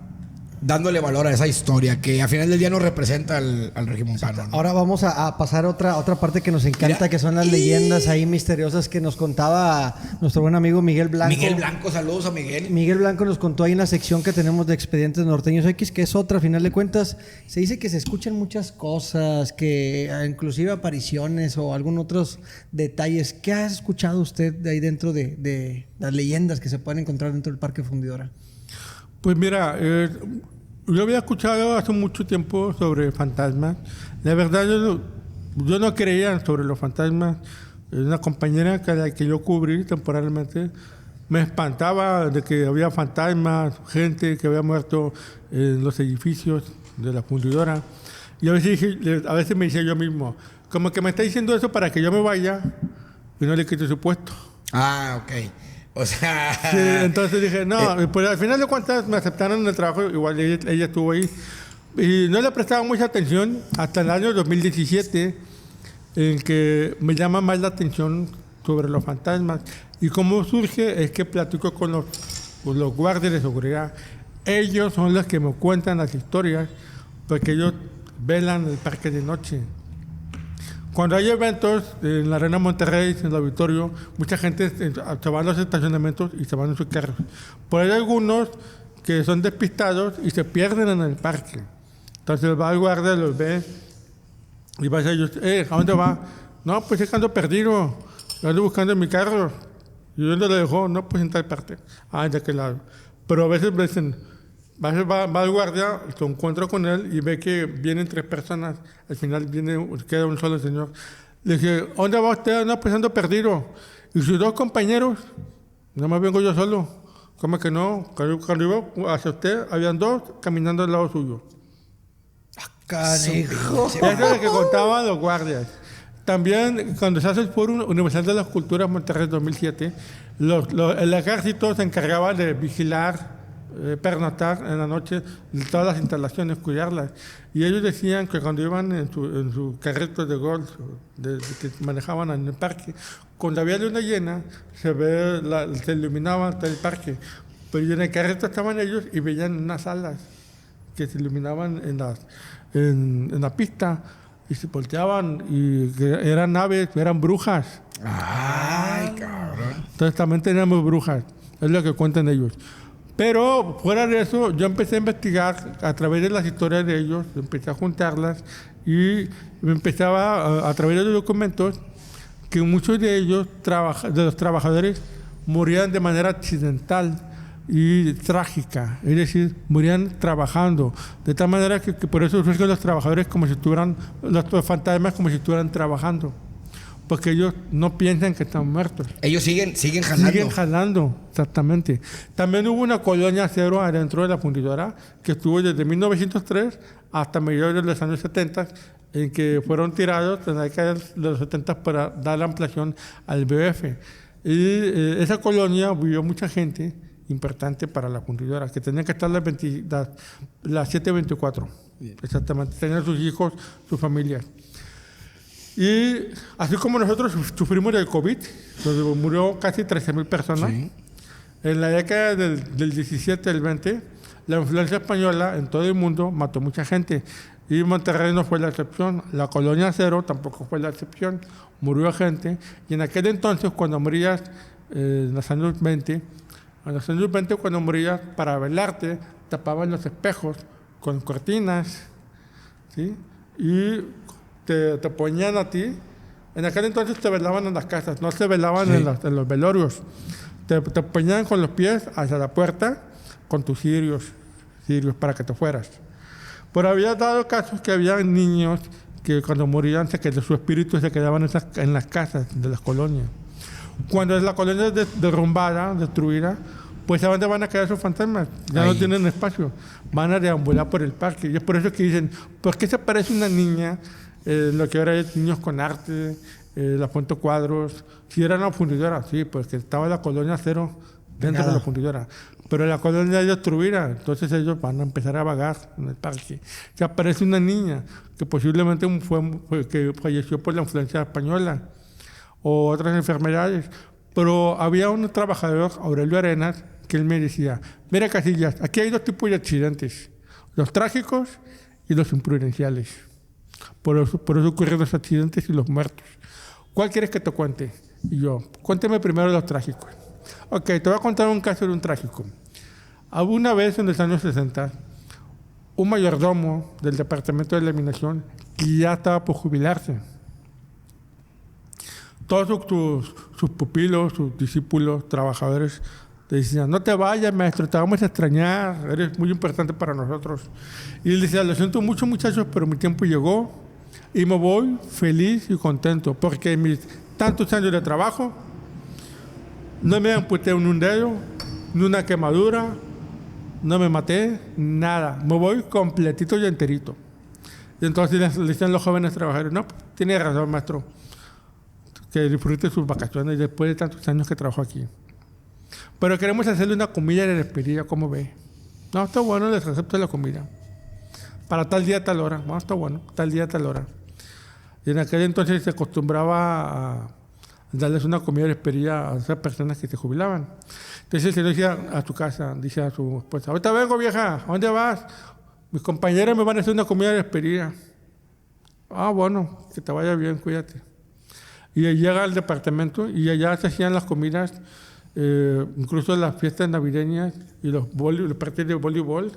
dándole valor a esa historia que al final del día nos representa al regimontano, ¿no? Ahora vamos a pasar a otra parte que nos encanta, Mira, que son las leyendas ahí misteriosas que nos contaba nuestro buen amigo Miguel Blanco. Miguel Blanco, saludos a Miguel. Miguel Blanco nos contó ahí en la sección que tenemos de Expedientes Norteños X, que es otra, a final de cuentas, se dice que se escuchan muchas cosas, que inclusive apariciones o algún otros detalles. ¿Qué ha escuchado usted de ahí dentro de las leyendas que se pueden encontrar dentro del Parque Fundidora? Pues mira, yo había escuchado hace mucho tiempo sobre fantasmas. La verdad, yo no creía sobre los fantasmas. Una compañera que yo cubrí temporalmente me espantaba de que había fantasmas, gente que había muerto en los edificios de la fundidora. Y a veces me decía yo mismo, como que me está diciendo eso para que yo me vaya y no le quite su puesto. Ah, ok. O sea... Sí, entonces dije, no, pues al final de cuentas me aceptaron en el trabajo, igual ella estuvo ahí. Y no le prestaba mucha atención hasta el año 2017, en que me llama más la atención sobre los fantasmas. Y cómo surge es que platico con los guardias de seguridad. Ellos son los que me cuentan las historias, porque ellos velan el parque de noche. Cuando hay eventos en la Arena Monterrey, en el auditorio, mucha gente se va a los estacionamientos y se van en sus carros. Pero hay algunos que son despistados y se pierden en el parque. Entonces va el guardia, los ve y va a ellos, ¿a dónde va? No, pues es que ando perdido, yo ando buscando mi carro. ¿Y dónde lo dejó? No, pues en tal parte. Ah, de aquel lado. Pero a veces me dicen, va el guardia, se encuentra con él y ve que vienen 3 personas. Al final queda un solo señor. Le dije, ¿dónde va usted? No, pues ando perdido. ¿Y sus 2 compañeros? No me vengo yo solo. ¿Cómo que no? Cuando iba hacia usted, habían 2 caminando al lado suyo. Canijo. Eso es lo que contaban los guardias. También, cuando se hace el Foro Universal de las Culturas Monterrey 2007, el ejército se encargaba de vigilar, pernotar en la noche todas las instalaciones, cuidarlas. Y ellos decían que cuando iban en su carrito de golf que manejaban en el parque, cuando había luna llena, se iluminaba todo el parque. Pero en el carrito estaban ellos y veían unas alas que se iluminaban en la pista y se volteaban y eran aves, eran brujas. Ay, cabrón. Entonces también teníamos brujas, es lo que cuentan ellos. Pero fuera de eso, yo empecé a investigar a través de las historias de ellos, empecé a juntarlas y me empezaba a través de los documentos que muchos de ellos, de los trabajadores, morían de manera accidental y trágica, es decir, morían trabajando, de tal manera que por eso surgen los trabajadores como si estuvieran, los fantasmas como si estuvieran trabajando, porque ellos no piensan que están muertos. Ellos siguen jalando. Siguen jalando, exactamente. También hubo una colonia acero adentro de la fundidora que estuvo desde 1903 hasta mediados de los años 70, en que fueron tirados en la década de los 70 para dar la ampliación al BF. Y esa colonia vivió mucha gente importante para la fundidora, que tenían que estar las 7:24. Exactamente. Tenían sus hijos, sus familias. Y así como nosotros sufrimos del COVID, donde murió casi 13,000 personas, Sí. en la década del 17 al 20, la influencia española en todo el mundo mató mucha gente. Y Monterrey no fue la excepción. La colonia Cero tampoco fue la excepción. Murió gente. Y en aquel entonces, cuando morías, en los años 20, cuando morías, para velarte, tapaban los espejos con cortinas, ¿sí? Y te ponían a ti. En aquel entonces te velaban en las casas, no se velaban Sí. en los velorios. Te ponían con los pies hacia la puerta con tus cirios para que te fueras. Pero había dado casos que había niños que cuando morían su espíritu se quedaban en las casas de las colonias. Cuando la colonia es derrumbada, destruida, pues ¿a dónde van a quedar esos fantasmas? Ya Ahí. no tienen espacio. Van a deambular por el parque. Y es por eso que dicen, ¿por qué se parece una niña? Lo que ahora es Niños con Arte, la Fuente Cuadros. Si era una fundidora, sí, porque estaba la colonia Cero dentro de la fundidora. Pero la colonia es destruida, entonces ellos van a empezar a vagar en el parque. Se aparece una niña que posiblemente que falleció por la influencia española o otras enfermedades. Pero había un trabajador, Aurelio Arenas, que él me decía, mira Casillas, aquí hay dos tipos de accidentes, los trágicos y los imprudenciales. Por eso ocurren los accidentes y los muertos. ¿Cuál quieres que te cuente? Y yo, cuénteme primero los trágicos. Ok, te voy a contar un caso de un trágico. Hubo una vez en los años 60, un mayordomo del departamento de eliminación que ya estaba por jubilarse. Todos sus pupilos, sus discípulos, trabajadores, le decían, no te vayas, maestro, te vamos a extrañar, eres muy importante para nosotros. Y él decía, lo siento mucho, muchachos, pero mi tiempo llegó y me voy feliz y contento, porque en mis tantos años de trabajo no me amputé ni un dedo, ni una quemadura, no me maté, nada. Me voy completito y enterito. Y entonces le dicen los jóvenes trabajadores, no, tiene razón, maestro, que disfrute sus vacaciones después de tantos años que trabajó aquí. Pero queremos hacerle una comida de despedida, ¿cómo ve? No, está bueno, les acepto la comida. Para tal día, tal hora. No, está bueno, tal día, tal hora. Y en aquel entonces se acostumbraba a darles una comida de despedida a esas personas que se jubilaban. Entonces se decía a su casa, dice a su esposa, ahorita vengo, vieja, ¿a dónde vas? Mis compañeros me van a hacer una comida de despedida. Ah, bueno, que te vaya bien, cuídate. Y llega al departamento y allá se hacían las comidas, incluso las fiestas navideñas y los partidos de voleibol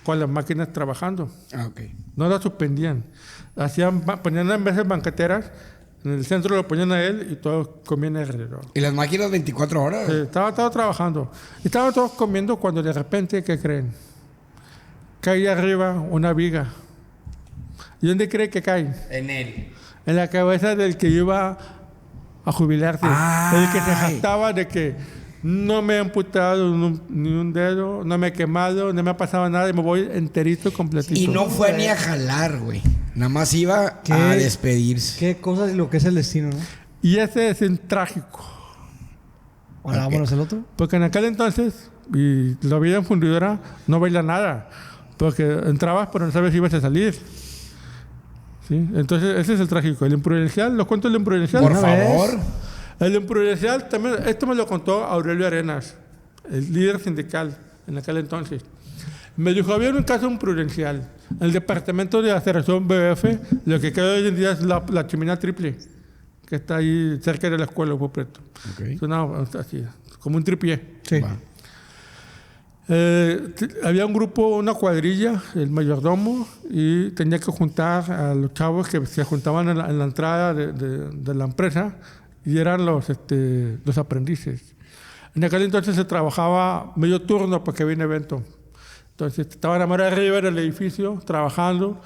con las máquinas trabajando. Ah, ok. No las suspendían. Ponían en veces banqueteras, en el centro lo ponían a él y todos comían alrededor. ¿Y las máquinas 24 horas? Estaba todo trabajando. Estaban todos comiendo cuando de repente, ¿qué creen? Cae arriba una viga. ¿Y dónde cree que cae? En él. En la cabeza del que iba a jubilarse. ¡Ay! El que se jactaba de que no me he amputado ni un dedo, no me he quemado, no me ha pasado nada y me voy enterito, completito. Y no fue ni a jalar, güey. Nada más iba ¿Qué? a despedirse. Qué cosas y lo que es el destino, ¿no? Y ese es el trágico. Ahora Ok. vámonos al otro. Porque en aquel entonces, y la vida en fundidora no baila nada. Porque entrabas pero no sabes si ibas a salir. ¿Sí? Entonces ese es el trágico. El imprudencial, ¿los cuento el imprudencial? Por Una favor. vez. El imprudencial, también, esto me lo contó Aurelio Arenas, el líder sindical en aquel entonces. Me dijo, había un caso imprudencial. En el departamento de aceleración BF, lo que queda hoy en día es la chimenea triple, que está ahí cerca de la escuela, Popreto. Ok. Es así, como un tripié. Sí. Va. Había un grupo, una cuadrilla, el mayordomo, y tenía que juntar a los chavos que se juntaban en la entrada de la empresa y eran los aprendices. En aquel entonces se trabajaba medio turno porque había un evento. Entonces estaban a mar arriba del edificio trabajando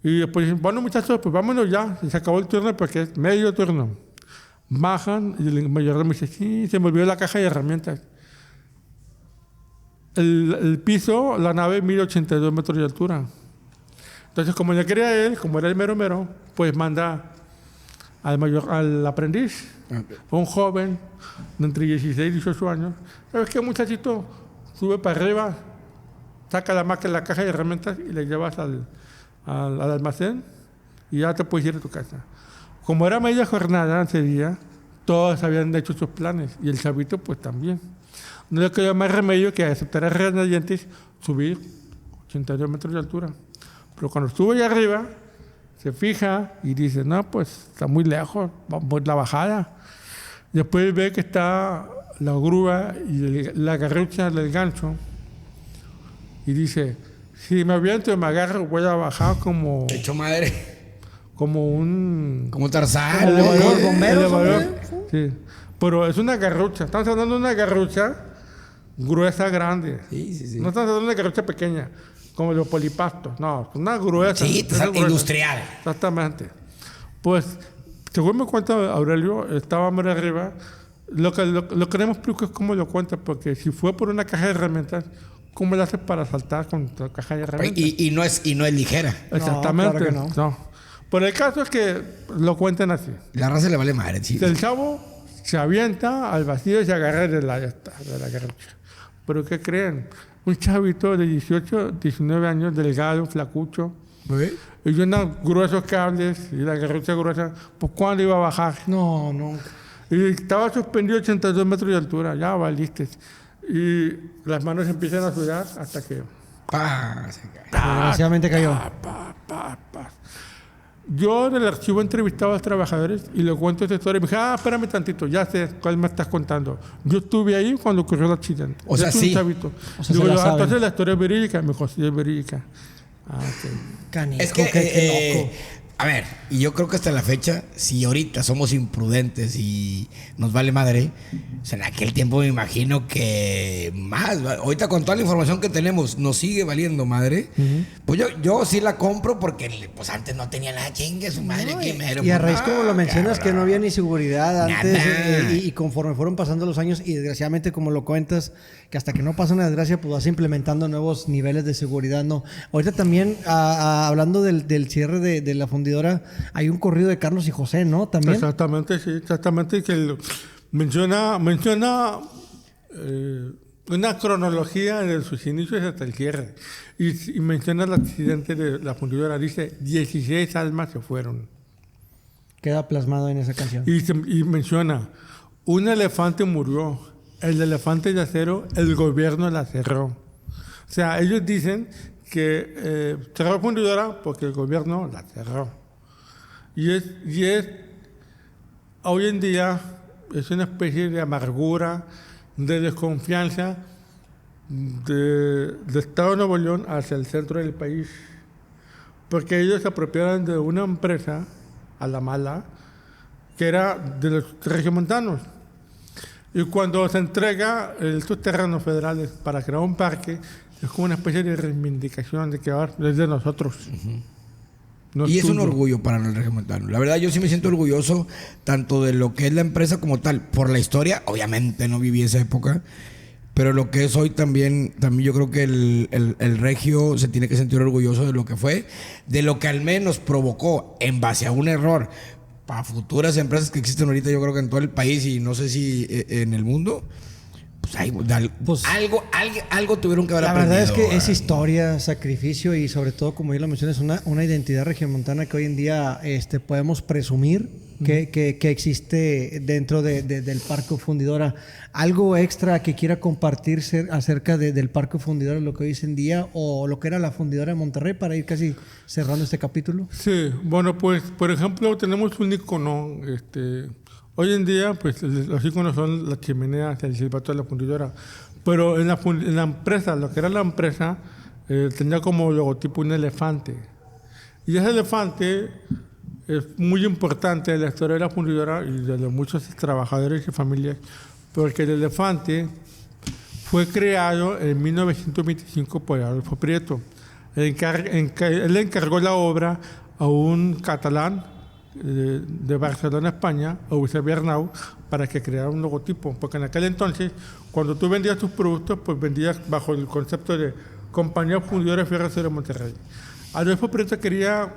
y después dicen, bueno muchachos, pues vámonos ya. Y se acabó el turno porque es medio turno. Bajan y el mayordomo dice, sí, se me olvidó la caja de herramientas. El piso, la nave mide 82 metros de altura. Entonces, como ya quería él, como era el mero, pues manda al aprendiz, un joven de entre 16 y 18 años. ¿Sabes qué, muchachito? Sube para arriba, saca la caja de herramientas y le llevas al almacén y ya te puedes ir a tu casa. Como era media jornada ese día, todos habían hecho sus planes y el chavito pues también. No le quedó más remedio que aceptar a regañadientes subir 82 metros de altura. Pero cuando estuvo allá arriba, se fija y dice, no, pues está muy lejos, vamos la bajada. Después ve que está la grúa y la garrucha del gancho. Y dice, si me aviento y me agarro, voy a bajar como... Hecho madre. Como un... Como Tarzán. Elevador, bomberos, elevador. hombre. Sí. Pero es una garrucha. Estamos hablando de una garrucha gruesa, grande. Sí. No estamos hablando de una garrucha pequeña, como los polipastos. No, es una gruesa. Sí, una gruesa. industrial. Exactamente. Pues, según me cuenta Aurelio, estaba más arriba. Lo que no me explico es cómo lo cuenta, porque si fue por una caja de herramientas, ¿cómo le haces para saltar con la caja de herramientas? Y no es ligera. Exactamente. claro que no. Pero el caso es que lo cuentan así. La raza le vale madre, sí. El chavo se avienta al vacío y se agarra de la garrucha. ¿Pero qué creen? Un chavito de 18, 19 años, delgado, flacucho, y unos gruesos cables y la garrucha gruesa, pues ¿cuándo iba a bajar? No, nunca. Y estaba suspendido a 82 metros de altura, ya valiste. Y las manos empiezan a sudar hasta que... Se cae. Desgraciadamente cayó. Pa. Yo en el archivo he entrevistado a los trabajadores y le cuento esta historia. Y me dije, espérame tantito, ya sé cuál me estás contando. Yo estuve ahí cuando ocurrió el accidente. O sea, Yo soy un sí. chavito. O sea, Digo, se la saben. entonces la historia es verídica. Me dijo, sí, es verídica. Ok. Canijo, Es que, qué loco. a ver, y yo creo que hasta la fecha, si ahorita somos imprudentes y nos vale madre, o sea, en aquel tiempo me imagino que más. Ahorita con toda la información que tenemos, nos sigue valiendo madre. Pues yo sí la compro porque pues antes no tenía nada, chingue su madre. Y a raíz, como lo mencionas, que no había ni seguridad antes, Nada. y conforme fueron pasando los años, y desgraciadamente, como lo cuentas, que hasta que no pasa una desgracia, pues vas implementando nuevos niveles de seguridad, ¿no? Ahorita también, hablando del cierre de la fundidora, hay un corrido de Carlos y José, ¿no? También. Exactamente, sí, exactamente. Que menciona una cronología de sus inicios hasta el cierre. Y menciona el accidente de la fundidora. Dice, 16 almas se fueron. Queda plasmado en esa canción. Y menciona, un elefante murió, el elefante de acero, el gobierno la cerró. O sea, ellos dicen que cerró fundidora porque el gobierno la cerró. Y es hoy en día es una especie de amargura, de desconfianza del Estado de Nuevo León hacia el centro del país. Porque ellos se apropiaron de una empresa a la mala, que era de los regiomontanos. Y cuando se entrega estos terrenos federales para crear un parque, es como una especie de reivindicación de que ahora es de nosotros. No Y es un tuyo. orgullo para el regiomontano. La verdad, yo sí me siento orgulloso tanto de lo que es la empresa como tal. Por la historia, obviamente no viví esa época, pero lo que es hoy también yo creo que el regio se tiene que sentir orgulloso de lo que fue, de lo que al menos provocó en base a un error para futuras empresas que existen ahorita, yo creo que en todo el país y no sé si en el mundo. Pues algo tuvieron que haber La aprendido. verdad es que es historia, sacrificio y sobre todo, como ya lo mencionas, una identidad regiomontana que hoy en día podemos presumir que existe dentro del Parque Fundidora. ¿Algo extra que quiera compartirse acerca del Parque Fundidora, lo que hoy es en día, o lo que era la Fundidora de Monterrey, para ir casi cerrando este capítulo? Sí, bueno, pues, por ejemplo, tenemos un icono, hoy en día, pues, los iconos son las chimeneas, el silbato de la fundidora, pero en la empresa, lo que era la empresa, tenía como logotipo un elefante. Y ese elefante es muy importante en la historia de la fundidora y de los muchos trabajadores y familias, porque el elefante fue creado en 1925 por Adolfo Prieto. Él encargó la obra a un catalán de Barcelona, España, a Eusebio Arnau, para que creara un logotipo, porque en aquel entonces, cuando tú vendías tus productos, pues vendías bajo el concepto de Compañía Fundidora de Fierro Acero de Monterrey. Adolfo Prieto quería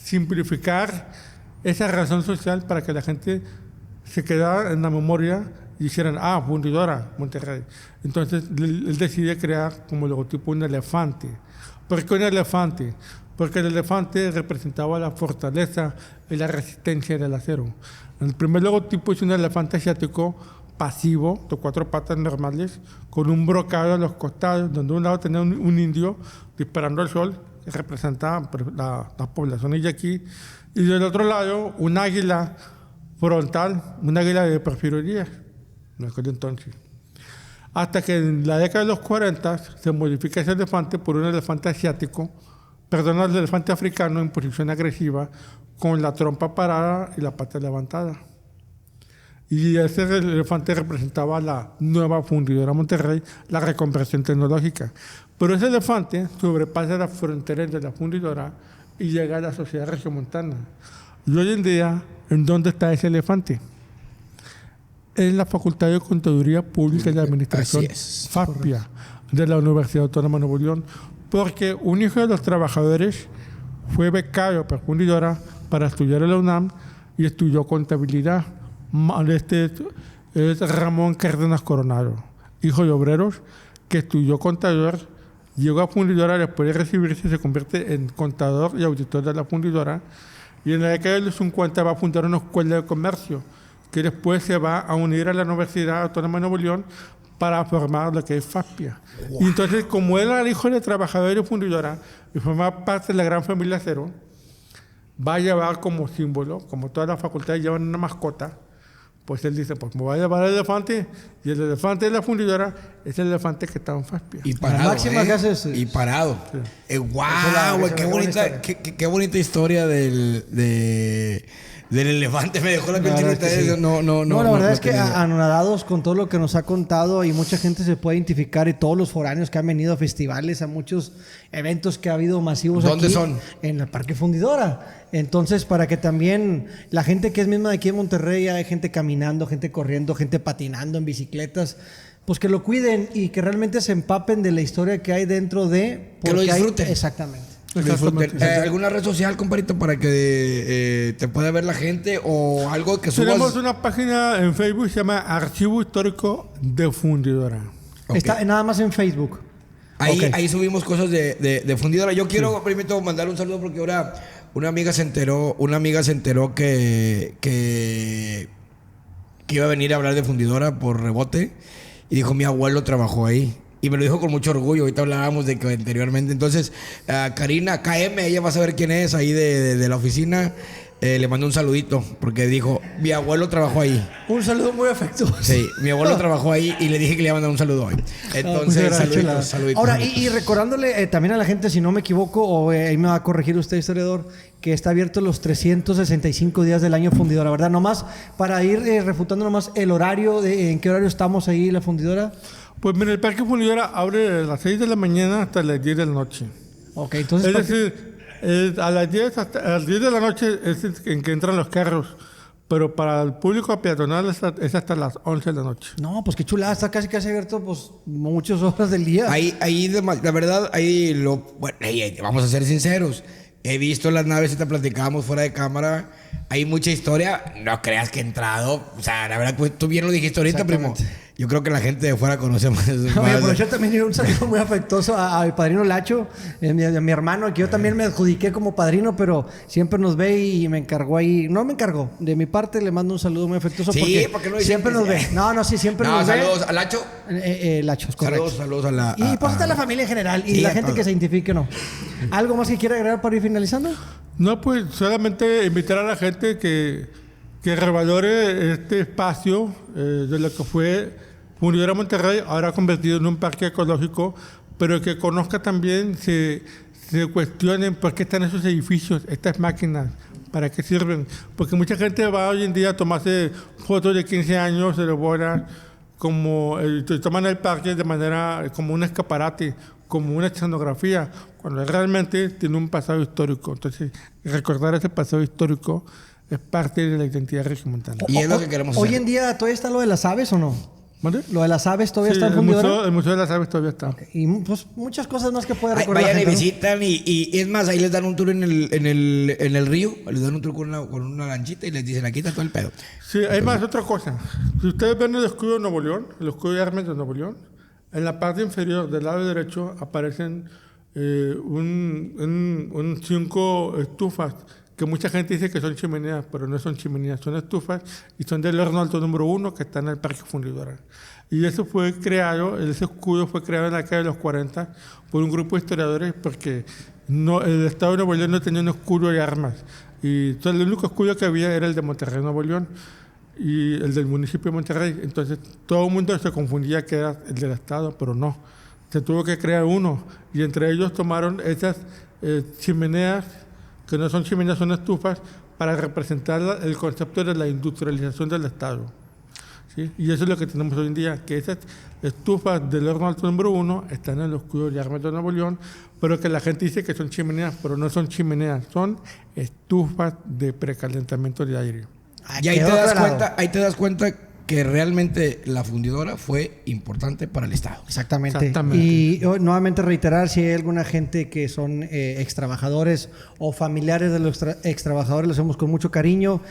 simplificar esa razón social para que la gente se quedara en la memoria y dijeran, fundidora, Monterrey. Entonces, él decide crear como logotipo un elefante. ¿Por qué un elefante? Porque el elefante representaba la fortaleza y la resistencia del acero. El primer logotipo es un elefante asiático pasivo, de 4 patas normales, con un brocado a los costados, donde un lado tenía un indio disparando al sol que representa la población yaquí, y del otro lado un águila frontal, un águila de Porfirio Díaz, en aquel entonces. Hasta que en la década de los 40 se modifica ese elefante por un elefante asiático, perdón, el elefante africano en posición agresiva, con la trompa parada y la pata levantada. Y ese elefante representaba la nueva fundidora Monterrey, la reconversión tecnológica. Pero ese elefante sobrepasa las fronteras de la fundidora y llega a la sociedad regiomontana. Y hoy en día, ¿en dónde está ese elefante? En la Facultad de Contaduría Pública y de Administración, FAPIA, de la Universidad Autónoma de Nuevo León, porque un hijo de los trabajadores fue becario por fundidora para estudiar en la UNAM y estudió contabilidad. Este es Ramón Cárdenas Coronado, hijo de obreros que estudió contador, llegó a fundidora, después de recibirse se convierte en contador y auditor de la fundidora, y en la década de los 50 va a fundar una escuela de comercio que después se va a unir a la Universidad Autónoma de Nuevo León para formar lo que es FAPIA. Wow. Y entonces, como él era el hijo de trabajador y fundidora y formaba parte de la gran familia Cero, va a llevar como símbolo, como todas las facultades llevan una mascota, pues él dice, pues me voy a llevar el elefante, y el elefante de la fundidora es el elefante que está en FAPIA. Y parado, máxima que haces, y parado. Sí. ¡Guau! Qué bonita historia del elefante. Me dejó la piel chinita. Sí. No, la verdad es que anonadados con todo lo que nos ha contado, y mucha gente se puede identificar, y todos los foráneos que han venido a festivales, a muchos eventos que ha habido masivos. ¿Dónde aquí, son? En el Parque Fundidora. Entonces, para que también la gente que es misma de aquí en Monterrey, hay gente caminando, gente corriendo, gente patinando en bicicletas, pues que lo cuiden y que realmente se empapen de la historia que hay dentro de... Que lo disfruten. Exactamente. ¿Alguna red social, compadrito, para que te pueda ver la gente o algo que subas? Tenemos una página en Facebook, se llama Archivo Histórico de Fundidora. Okay. Está nada más en Facebook. Ahí subimos cosas de fundidora. Yo quiero, primero, mandar un saludo porque ahora una amiga se enteró que iba a venir a hablar de fundidora por rebote y dijo, mi abuelo trabajó ahí. Y me lo dijo con mucho orgullo. Ahorita hablábamos de que anteriormente. Entonces, Karina KM, ella va a saber quién es ahí de la oficina. Le mandó un saludito porque dijo, mi abuelo trabajó ahí. Un saludo muy afectuoso. Sí, mi abuelo trabajó ahí y le dije que le iba a mandar un saludo hoy. Entonces, saluditos. Ahora, y recordándole también a la gente, si no me equivoco, o ahí me va a corregir usted, historiador, que está abierto los 365 días del año fundidora, ¿verdad? Nomás para ir refutando nomás el horario, en qué horario estamos ahí en la fundidora. Pues mira, el Parque Fundidora abre de las 6 de la mañana hasta las 10 de la noche. Ok, entonces... Es decir, a las 10 de la noche es en que entran los carros, pero para el público peatonal es hasta las 11 de la noche. No, pues qué chulada, está casi abierto pues muchas horas del día. La verdad, vamos a ser sinceros. He visto las naves y te platicábamos fuera de cámara. Hay mucha historia. No creas que he entrado. O sea, la verdad, pues, tú bien lo dijiste ahorita, primo. Yo creo que la gente de fuera conoce más. Por eso también un saludo muy afectuoso a mi padrino Lacho, a mi hermano, que yo también me adjudiqué como padrino, pero siempre nos ve y me encargó ahí. No me encargó. De mi parte le mando un saludo muy afectuoso porque no siempre nos ve. Sí, siempre nos ve. Saludos a Lacho. Lacho, correcto. Saludos a la... Y pues a la familia en general. Y la gente que se identifique, ¿no? ¿Algo más que quiera agregar para ir finalizando? No, pues solamente invitar a la gente que revalore este espacio de lo que fue Fundidora Monterrey, ahora convertido en un parque ecológico, pero que conozca también, se cuestionen por qué están esos edificios, estas máquinas, para qué sirven. Porque mucha gente va hoy en día a tomarse fotos de 15 años, se bodas, como toman el parque de manera como un escaparate, como una escenografía, cuando realmente tiene un pasado histórico. Entonces, recordar ese pasado histórico es parte de la identidad regiomontana. Y es lo que queremos hacer. ¿Hoy en día todavía está lo de las aves o no? ¿Vale? ¿Lo de las aves todavía está en Fundidora? El Museo de las Aves todavía está. Okay. Y pues muchas cosas más que puede recordar. Vayan y visitan y es más, ahí les dan un tour en el río, les dan un tour con una lanchita y les dicen, aquí está todo el pedo. Sí, hay más otra cosa. Si ustedes ven el escudo de Nuevo León, el escudo de armas de Nuevo León, en la parte inferior del lado derecho aparecen 5 estufas que mucha gente dice que son chimeneas, pero no son chimeneas, son estufas y son del horno alto número 1 que está en el Parque Fundidora. Y eso fue creado, ese escudo fue creado en la década de los 40 por un grupo de historiadores porque el Estado de Nuevo León no tenía un escudo de armas. Y entonces el único escudo que había era el de Monterrey, Nuevo León, y el del municipio de Monterrey. Entonces todo el mundo se confundía que era el del Estado, pero no. Se tuvo que crear uno. Y entre ellos tomaron esas chimeneas, que no son chimeneas, son estufas, para representar el concepto de la industrialización del Estado. ¿Sí? Y eso es lo que tenemos hoy en día, que esas estufas del horno alto número 1 están en el escudo de armas de Nuevo León, pero que la gente dice que son chimeneas, pero no son chimeneas, son estufas de precalentamiento de aire. Y ahí te das cuenta que realmente la fundidora fue importante para el Estado. Exactamente. Y nuevamente reiterar, si hay alguna gente que son extrabajadores o familiares de los extrabajadores, los hacemos con mucho cariño.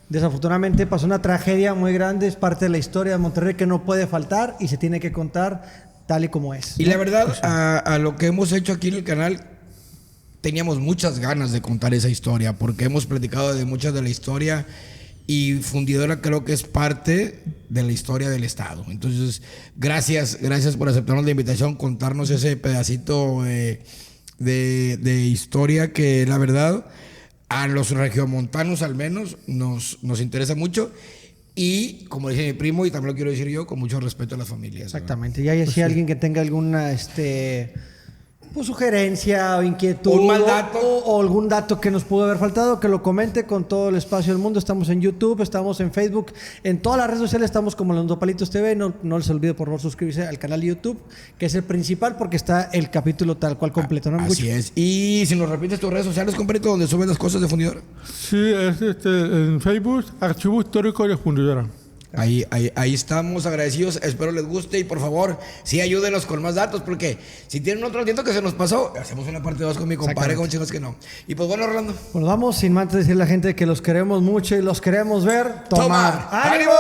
Desafortunadamente pasó una tragedia muy grande, es parte de la historia de Monterrey que no puede faltar y se tiene que contar tal y como es. Y la verdad, a lo que hemos hecho aquí en el canal, teníamos muchas ganas de contar esa historia, porque hemos platicado de muchas de la historia y Fundidora creo que es parte de la historia del Estado. Entonces, gracias por aceptarnos la invitación, contarnos ese pedacito de historia que la verdad a los regiomontanos al menos nos interesa mucho. Y como dice mi primo, y también lo quiero decir yo, con mucho respeto a las familias. Exactamente. Y hay así alguien que tenga alguna sugerencia o inquietud un mal dato o algún dato que nos pudo haber faltado, que lo comente con todo el espacio del mundo. Estamos en YouTube, estamos en Facebook, en todas las redes sociales estamos como Los Nopalitos TV. No les olvide por favor suscribirse al canal de YouTube, que es el principal porque está el capítulo tal cual completo, ¿no? Así es. Y si nos repites tus redes sociales, completo, donde suben las cosas de Fundidora. Sí, es en Facebook, Archivo Histórico de Fundidora. Ahí estamos agradecidos, espero les guste y por favor, sí ayúdenos con más datos, porque si tienen otro tiempo que se nos pasó, hacemos una parte 2 con mi compadre, con chicos que no. Y pues bueno, Rolando. Bueno, vamos sin más decirle a la gente que los queremos mucho y los queremos ver tomar. ¡Ánimo!